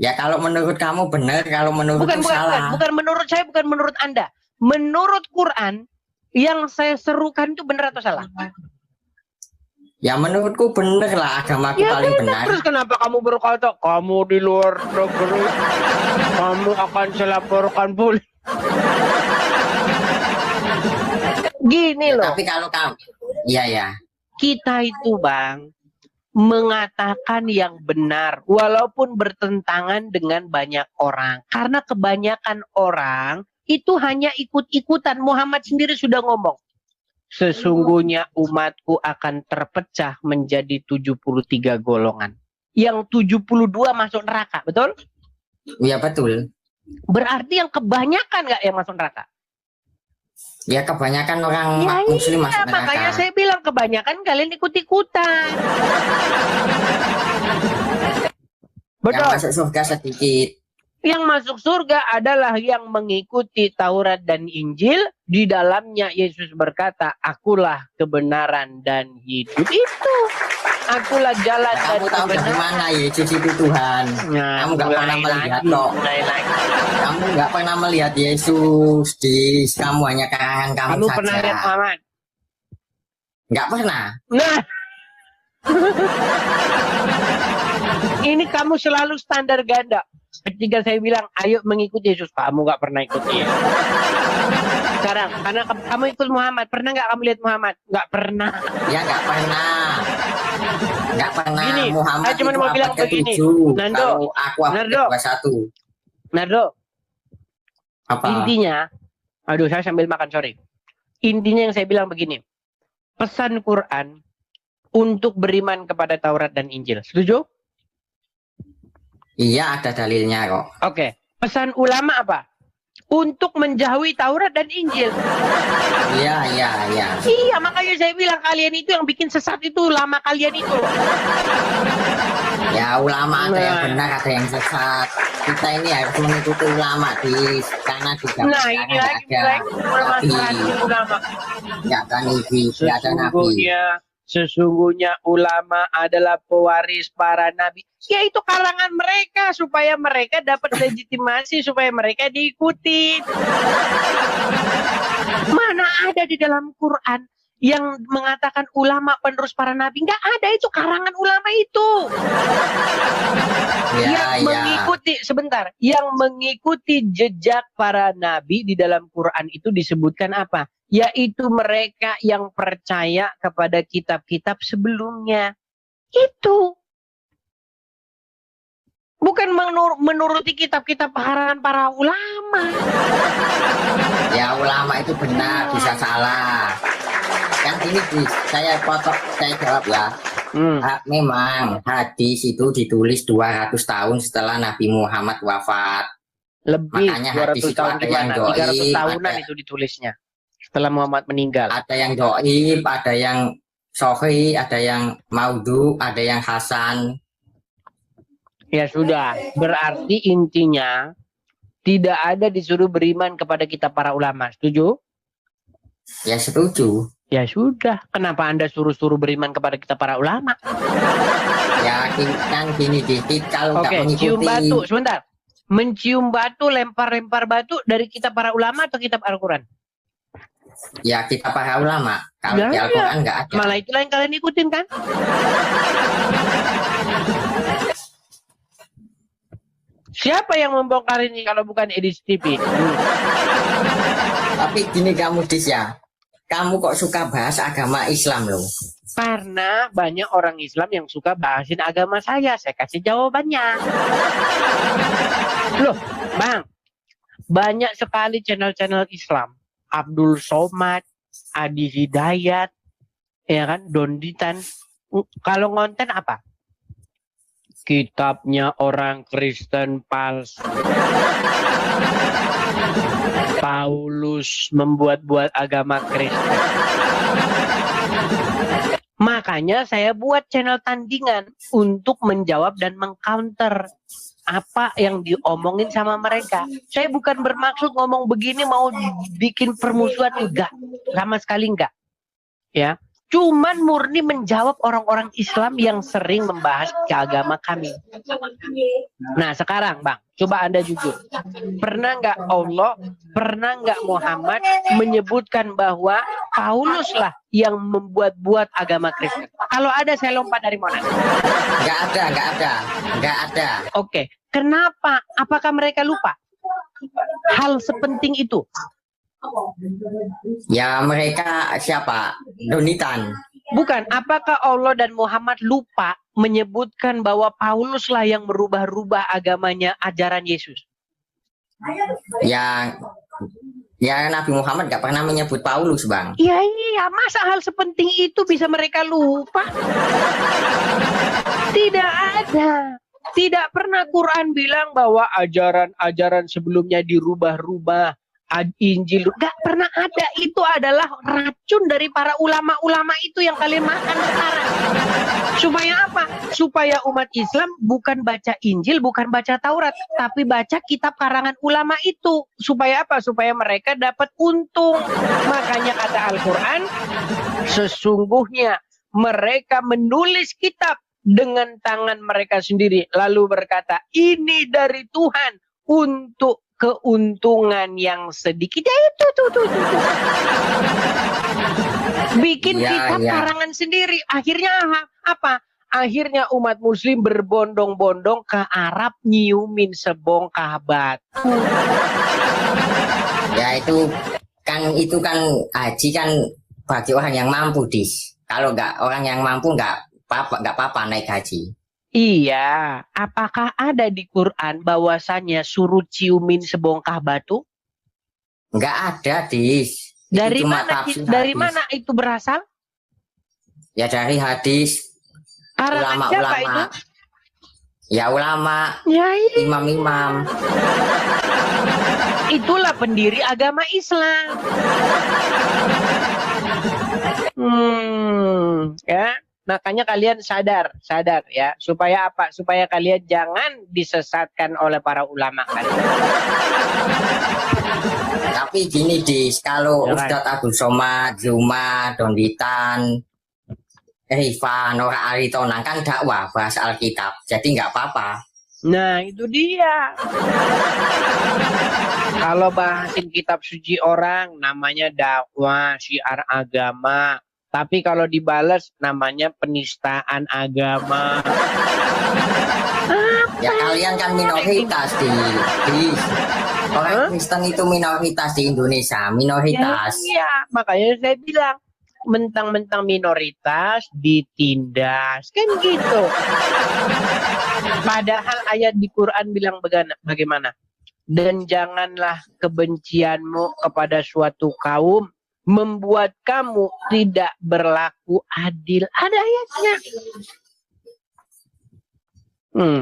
Ya kalau menurut kamu benar, kalau menurutku salah. Bukan menurut saya, bukan menurut Anda. Menurut Quran, yang saya serukan itu benar atau salah? Ya menurutku benar lah, agamaku Ya paling benar. Terus kenapa kamu berkata kamu di luar negeri, kamu akan saya laporkan polisi? Gini loh. Tapi kalau kamu, ya. Kita itu, Bang, mengatakan yang benar walaupun bertentangan dengan banyak orang. Karena kebanyakan orang itu hanya ikut-ikutan. Muhammad sendiri sudah ngomong, sesungguhnya umatku akan terpecah menjadi 73 golongan. Yang 72 masuk neraka, betul? Iya betul. Berarti yang kebanyakan nggak yang masuk neraka? Ya kebanyakan orang muslim masuk neraka. Makanya saya bilang kebanyakan kalian ikut-ikutan. Betul. Yang masuk surga sedikit. Yang masuk surga adalah yang mengikuti Taurat dan Injil. Di dalamnya Yesus berkata, akulah kebenaran dan hidup. Itu. Akulah jalan dan kebenaran. Kamu tahu dari mana Yesus itu Tuhan? Nah, kamu nggak pernah melihat kok. Kamu nggak pernah melihat Yesus. Kamu hanya karangan kamu saja. Pernah lihat Muhammad? Nggak pernah. Nah. Ini kamu selalu standar ganda. Ketika saya bilang, ayo mengikuti Yesus, kamu nggak pernah ikuti. Sekarang, karena kamu ikut Muhammad, pernah nggak kamu lihat Muhammad? Nggak pernah. Ya nggak pernah. Nggak pernah. Gini, Muhammad saya cuma mau bilang begini. Nando, aku Nardo, 21. Nardo. Apa? Intinya, aduh saya sambil makan sorry. Intinya yang saya bilang begini. Pesan Quran untuk beriman kepada Taurat dan Injil. Setuju? Iya, ada dalilnya kok. Oke. Pesan ulama apa? Untuk menjauhi Taurat dan Injil. Iya. Iya, makanya saya bilang kalian itu yang bikin sesat itu ulama kalian itu. Ya, ulama ada yang benar, ada yang sesat. Kita ini harus mengikuti ulama karena di zaman ini lagi permasalahan ulama. Ya kan nabi, ya ada nabi. Sesungguhnya ulama adalah pewaris para nabi. Ya itu kalangan mereka supaya mereka dapat legitimasi, supaya mereka diikuti. Mana ada di dalam Quran yang mengatakan ulama penerus para nabi? Nggak ada, itu karangan ulama itu. Yang mengikuti jejak para nabi di dalam Quran itu disebutkan apa? Yaitu mereka yang percaya kepada kitab-kitab sebelumnya. Itu. Bukan menuruti kitab-kitab karangan para ulama. Ya ulama itu benar, bisa salah. Kan ini saya jawab ya. Memang hadis itu ditulis 200 tahun setelah Nabi Muhammad wafat. Lebih. Makanya 200 hadis itu tahun ada yang 300 tahunan itu ditulisnya. Setelah Muhammad meninggal. Ada yang doib, ada yang sohi, ada yang maudhu, ada yang hasan. Ya sudah, berarti intinya tidak ada disuruh beriman kepada kitab para ulama. Setuju? Ya setuju. Ya sudah, kenapa Anda suruh-suruh beriman kepada kita para ulama? Ya kan gini dikit kalau nggak Oke, cium mengikuti. batu, sebentar. Mencium batu, lempar-lempar batu dari kitab para ulama atau kitab Al-Quran? Ya kita para ulama. Kalau Ya, di Al-Quran nggak ada. Malah itulah yang kalian ikutin kan? Siapa yang membongkar ini kalau bukan Edis TV? Tapi gini kamu Dis ya. Kamu kok suka bahas agama Islam loh? Karena banyak orang Islam yang suka bahasin agama saya. Saya kasih jawabannya. Loh, Bang. Banyak sekali channel-channel Islam. Abdul Somad, Adi Hidayat, ya kan, Donditan. Kalau ngonten apa? Kitabnya orang Kristen palsu. Paulus membuat-buat agama Kristen. Makanya saya buat channel tandingan untuk menjawab dan mengcounter apa yang diomongin sama mereka. Saya bukan bermaksud ngomong begini mau bikin permusuhan, enggak. Sama sekali enggak. Ya. Cuman murni menjawab orang-orang Islam yang sering membahas ke agama kami. Nah sekarang Bang, coba Anda jujur. Pernah nggak Allah, pernah nggak Muhammad menyebutkan bahwa Paulus lah yang membuat-buat agama Kristen? Kalau ada saya lompat dari mana? Nggak ada. Oke, kenapa? Apakah mereka lupa? Hal sepenting itu. Ya mereka siapa? Donitan. Bukan, apakah Allah dan Muhammad lupa menyebutkan bahwa Paulus lah yang merubah-rubah agamanya ajaran Yesus? Ya Nabi Muhammad nggak pernah menyebut Paulus, Bang. Iya, masa hal sepenting itu bisa mereka lupa? Tidak ada. Tidak pernah Quran bilang bahwa ajaran-ajaran sebelumnya dirubah-rubah. Injil gak pernah ada. Itu adalah racun dari para ulama-ulama itu yang kalian makan sekarang. Supaya apa? Supaya umat Islam bukan baca Injil, bukan baca Taurat, tapi baca kitab karangan ulama itu. Supaya apa? Supaya mereka dapat untung. Makanya kata Al-Quran, sesungguhnya mereka menulis kitab dengan tangan mereka sendiri, lalu berkata, ini dari Tuhan untuk keuntungan yang sedikit. Ya itu tuh. Bikin kitab karangan sendiri. Akhirnya apa? Akhirnya umat muslim berbondong-bondong ke Arab nyiumin sebongkah batu. Ya itu kan haji kan bagi orang yang mampu, Dis. Kalau nggak orang yang mampu nggak apa-apa naik haji. Iya, apakah ada di Quran bahwasannya suruh ciumin sebongkah batu? Nggak ada, Dis. Dari mana itu berasal? Ya dari hadis ulama-ulama. Itu? Ya ulama, ya, imam-imam. Itulah pendiri agama Islam. Ya. Makanya kalian sadar ya, supaya apa? Supaya kalian jangan disesatkan oleh para ulama kalian. Tapi gini Dis, kalau Ustadz Abdul Somad, Zuma, Donditan, Rifan, Nora Aritonang kan dakwah bahas Alkitab, jadi nggak apa-apa. Nah itu dia. Kalau bahasin kitab suci orang namanya dakwah, syiar agama. Tapi kalau dibalas namanya penistaan agama. Ya kalian kan minoritas di orang Kristen itu minoritas di Indonesia, minoritas. Ya, makanya saya bilang mentang-mentang minoritas ditindas kan gitu. Padahal ayat di Quran bilang bagaimana? Dan janganlah kebencianmu kepada suatu kaum membuat kamu tidak berlaku adil. Ada ayatnya.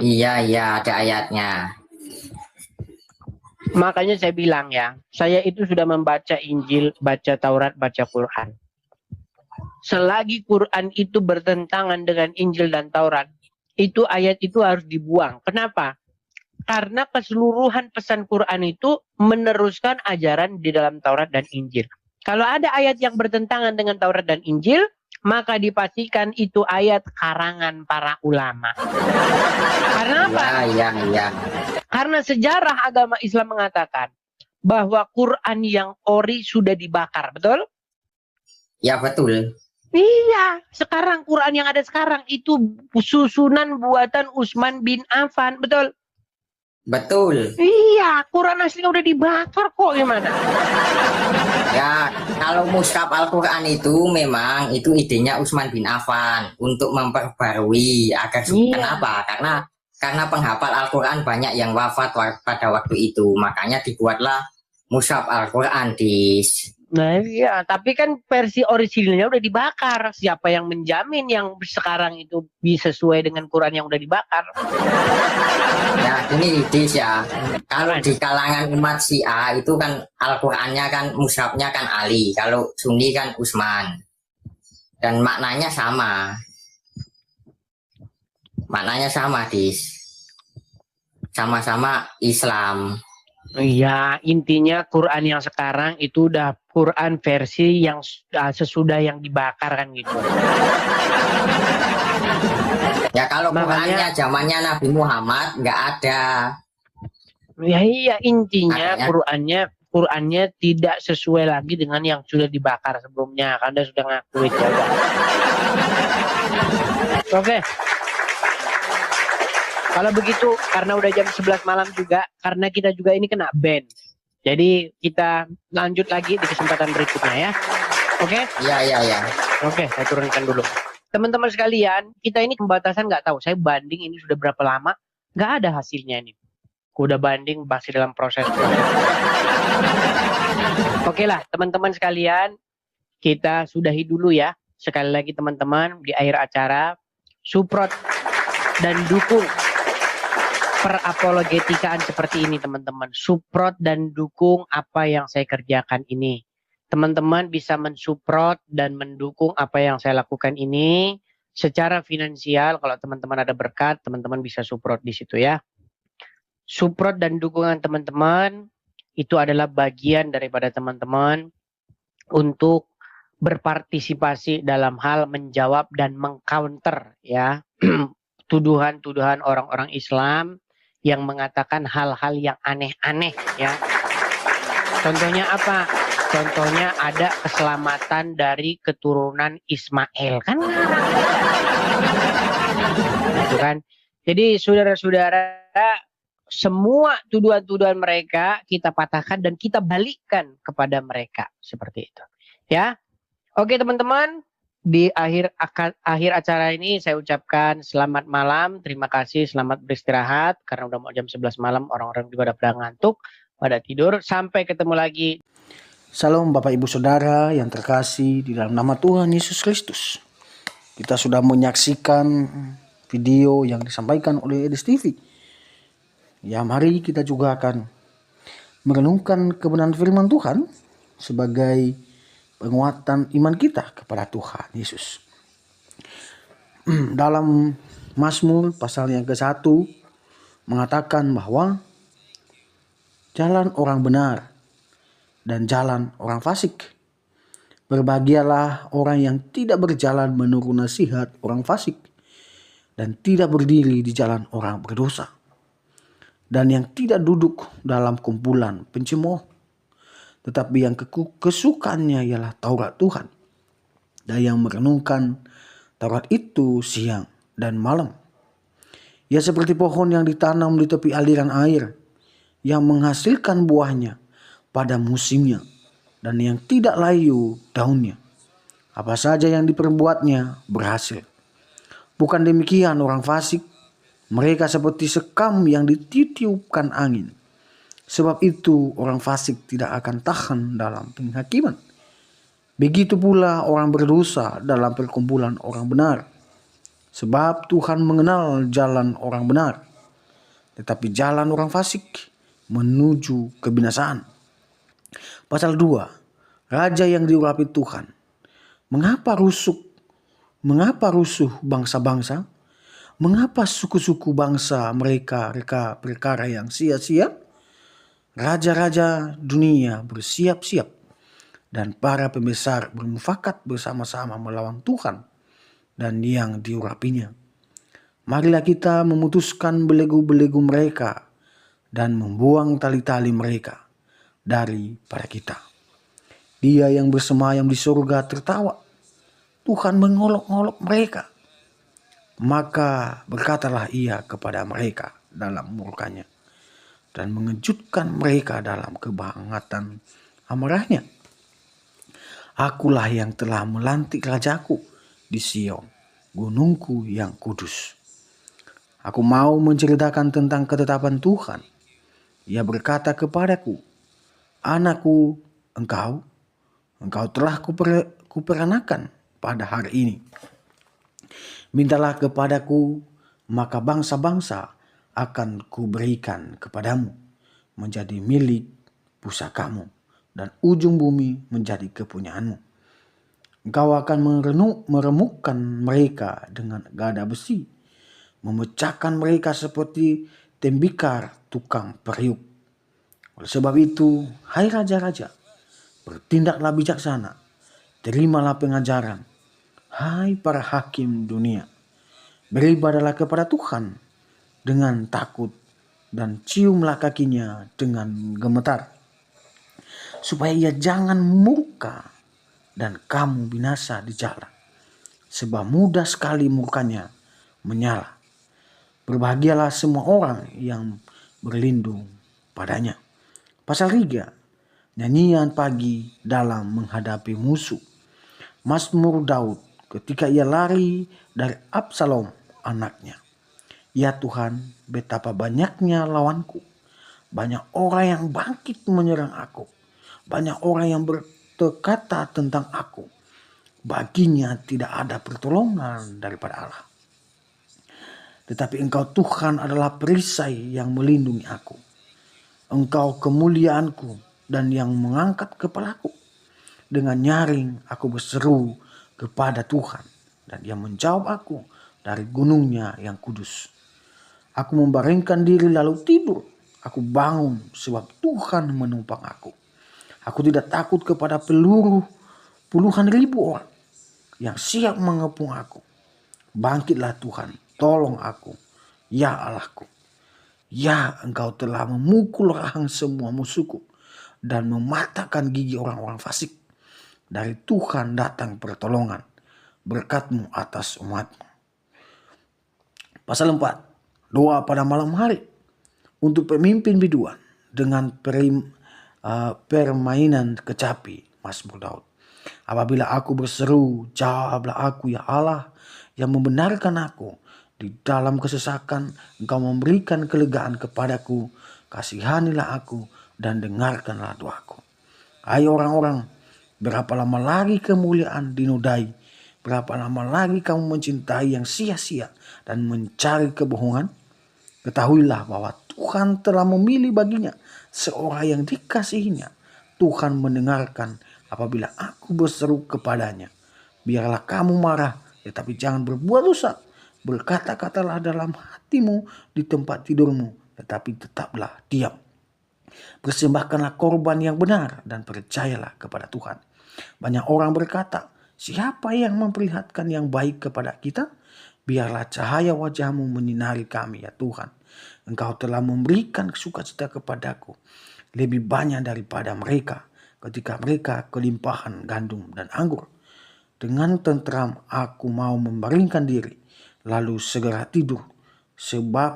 Iya, ada ayatnya. Makanya saya bilang ya, saya itu sudah membaca Injil, baca Taurat, baca Quran. Selagi Quran itu bertentangan dengan Injil dan Taurat, itu ayat itu harus dibuang. Kenapa? Karena keseluruhan pesan Quran itu meneruskan ajaran di dalam Taurat dan Injil. Kalau ada ayat yang bertentangan dengan Taurat dan Injil, maka dipastikan itu ayat karangan para ulama. Karena apa? Ya. Karena sejarah agama Islam mengatakan bahwa Quran yang ori sudah dibakar, betul? Ya betul. Iya, sekarang Quran yang ada sekarang itu susunan buatan Utsman bin Affan, betul? Betul. Iya, Quran aslinya udah dibakar kok, gimana? Ya, kalau mushaf Al-Quran itu memang itu idenya Utsman bin Affan untuk memperbarui agar kenapa? Karena penghafal Al-Quran banyak yang wafat pada waktu itu, makanya dibuatlah mushaf Al-Quran di. Nah iya, tapi kan versi orisinalnya udah dibakar. Siapa yang menjamin yang sekarang itu bisa sesuai dengan Quran yang udah dibakar? Ya ini Dis ya, kalau di kalangan umat Syiah itu kan Al-Qurannya kan mushafnya kan Ali, kalau Sunni kan Utsman, dan maknanya sama Dis, sama-sama Islam. Iya, intinya Quran yang sekarang itu udah Quran versi yang sesudah yang dibakar kan gitu. Ya kalau Qurannya zamannya Nabi Muhammad nggak ada. Ya iya, intinya Makanya. Qurannya tidak sesuai lagi dengan yang sudah dibakar sebelumnya. Anda sudah ngakui ya. Oke. Kalau begitu, karena udah jam 11 malam juga, karena kita juga ini kena ban. Jadi kita lanjut lagi di kesempatan berikutnya ya. Oke? Iya. Oke, saya turunkan dulu. Teman-teman sekalian, kita ini pembatasan nggak tahu. Saya banding ini sudah berapa lama, nggak ada hasilnya ini. Udah banding, masih dalam proses. Oke lah, teman-teman sekalian, kita sudahi dulu ya. Sekali lagi teman-teman, di akhir acara, support dan dukung perapologetikaan seperti ini teman-teman. Support dan dukung apa yang saya kerjakan ini. Teman-teman bisa mensupport dan mendukung apa yang saya lakukan ini secara finansial. Kalau teman-teman ada berkat, teman-teman bisa support di situ ya. Support dan dukungan teman-teman itu adalah bagian daripada teman-teman untuk berpartisipasi dalam hal menjawab dan mengcounter ya tuduhan-tuduhan orang-orang Islam yang mengatakan hal-hal yang aneh-aneh ya. Contohnya apa? Contohnya ada keselamatan dari keturunan Ismail kan? Gitu kan? Jadi saudara-saudara, semua tuduhan-tuduhan mereka kita patahkan dan kita balikkan kepada mereka seperti itu. Ya. Oke teman-teman, di akhir acara ini saya ucapkan selamat malam, terima kasih, selamat beristirahat karena udah mau jam 11 malam, orang-orang juga udah pada ngantuk, pada tidur. Sampai ketemu lagi. Salam Bapak Ibu Saudara yang terkasih di dalam nama Tuhan Yesus Kristus. Kita sudah menyaksikan video yang disampaikan oleh Edis TV. Ya, mari kita juga akan merenungkan kebenaran firman Tuhan sebagai penguatan iman kita kepada Tuhan Yesus. Dalam Mazmur pasal yang ke-1 mengatakan bahwa jalan orang benar dan jalan orang fasik. Berbahagialah orang yang tidak berjalan menurut nasihat orang fasik dan tidak berdiri di jalan orang berdosa, dan yang tidak duduk dalam kumpulan pencemooh, tetapi yang kesukaannya ialah Taurat Tuhan, dan yang merenungkan Taurat itu siang dan malam. Ia seperti pohon yang ditanam di tepi aliran air, yang menghasilkan buahnya pada musimnya, dan yang tidak layu daunnya. Apa saja yang diperbuatnya berhasil. Bukan demikian orang fasik, mereka seperti sekam yang ditiupkan angin. Sebab itu orang fasik tidak akan tahan dalam penghakiman. Begitu pula orang berdosa dalam perkumpulan orang benar. Sebab Tuhan mengenal jalan orang benar, tetapi jalan orang fasik menuju kebinasaan. Pasal 2. Raja yang diurapi Tuhan. Mengapa rusuh bangsa-bangsa? Mengapa suku-suku bangsa mereka perkara yang sia-sia? Raja-raja dunia bersiap-siap. dan para pembesar bermufakat bersama-sama melawan Tuhan dan yang diurapinya. Marilah kita memutuskan belenggu-belenggu mereka dan membuang tali-tali mereka daripada kita. Dia yang bersemayam di surga tertawa. Tuhan mengolok-olok mereka. Maka berkatalah ia kepada mereka dalam murkanya dan mengejutkan mereka dalam kebangatan amarahnya. Akulah yang telah melantik rajaku di Sion, gunungku yang kudus. Aku mau menceritakan tentang ketetapan Tuhan. Ia berkata kepadaku, anakku, engkau telah kuperanakan pada hari ini. Mintalah kepadaku, maka bangsa-bangsa akan kuberikan kepadamu menjadi milik pusakamu dan ujung bumi menjadi kepunyaanmu. Engkau akan meremukkan mereka dengan gada besi, memecahkan mereka seperti tembikar tukang periuk. Oleh sebab itu, hai raja-raja, bertindaklah bijaksana, terimalah pengajaran, hai para hakim dunia, beribadahlah kepada Tuhan dengan takut dan ciumlah kakinya dengan gemetar, supaya ia jangan murka dan kamu binasa di jalan, sebab mudah sekali murkanya menyala. Berbahagialah semua orang yang berlindung padanya. Pasal 3, nyanyian pagi dalam menghadapi musuh. Mazmur Daud ketika ia lari dari Absalom anaknya. Ya Tuhan, betapa banyaknya lawanku. Banyak orang yang bangkit menyerang aku. Banyak orang yang berkata tentang aku. Baginya tidak ada pertolongan daripada Allah. Tetapi Engkau Tuhan adalah perisai yang melindungi aku. Engkau kemuliaanku dan yang mengangkat kepalaku. Dengan nyaring aku berseru kepada Tuhan dan Dia menjawab aku dari gunungnya yang kudus. Aku membaringkan diri lalu tidur. Aku bangun sebab Tuhan menumpang aku. Aku tidak takut kepada peluru puluhan ribu orang yang siap mengepung aku. Bangkitlah Tuhan, tolong aku, ya Allahku. Ya, Engkau telah memukul rahang semua musuhku dan mematahkan gigi orang-orang fasik. Dari Tuhan datang pertolongan, berkat-Mu atas umat-Mu. Pasal 4, doa pada malam hari untuk pemimpin biduan dengan permainan kecapi. Mazmur Daud. Apabila aku berseru, jawablah aku ya Allah yang membenarkan aku. Di dalam kesesakan Engkau memberikan kelegaan kepadaku. Kasihanilah aku dan dengarkanlah doaku. Hai orang-orang, berapa lama lagi kemuliaan dinodai? Berapa lama lagi kamu mencintai yang sia-sia dan mencari kebohongan? Ketahuilah bahwa Tuhan telah memilih baginya seorang yang dikasihinya. Tuhan mendengarkan apabila aku berseru kepadanya. Biarlah kamu marah, tetapi jangan berbuat dosa. Berkata-katalah dalam hatimu di tempat tidurmu, tetapi tetaplah diam. Persembahkanlah korban yang benar dan percayalah kepada Tuhan. Banyak orang berkata, siapa yang memperlihatkan yang baik kepada kita? Biarlah cahaya wajah-Mu menyinari kami ya Tuhan. Engkau telah memberikan sukacita kepadaku lebih banyak daripada mereka ketika mereka kelimpahan gandum dan anggur. Dengan tentram aku mau membaringkan diri, lalu segera tidur, sebab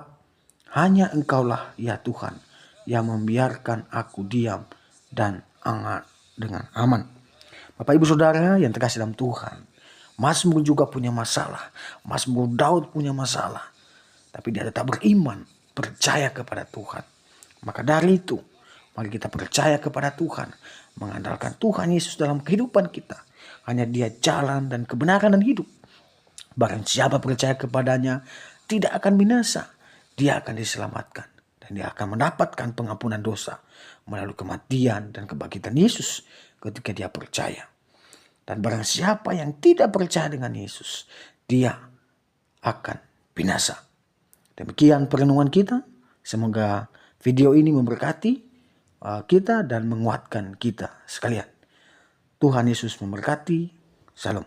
hanya Engkaulah ya Tuhan yang membiarkan aku diam dan hangat dengan aman. Bapak Ibu Saudara yang terkasih dalam Tuhan, Mazmur juga punya masalah. Mazmur Daud punya masalah, tapi dia tetap beriman, percaya kepada Tuhan. Maka dari itu, mari kita percaya kepada Tuhan, mengandalkan Tuhan Yesus dalam kehidupan kita. Hanya Dia jalan dan kebenaran dan hidup. Barang siapa percaya kepadanya tidak akan binasa, dia akan diselamatkan dan dia akan mendapatkan pengampunan dosa melalui kematian dan kebangkitan Yesus ketika dia percaya. Dan barang siapa yang tidak percaya dengan Yesus, dia akan binasa. Demikian perenungan kita. Semoga video ini memberkati kita dan menguatkan kita sekalian. Tuhan Yesus memberkati. Salam.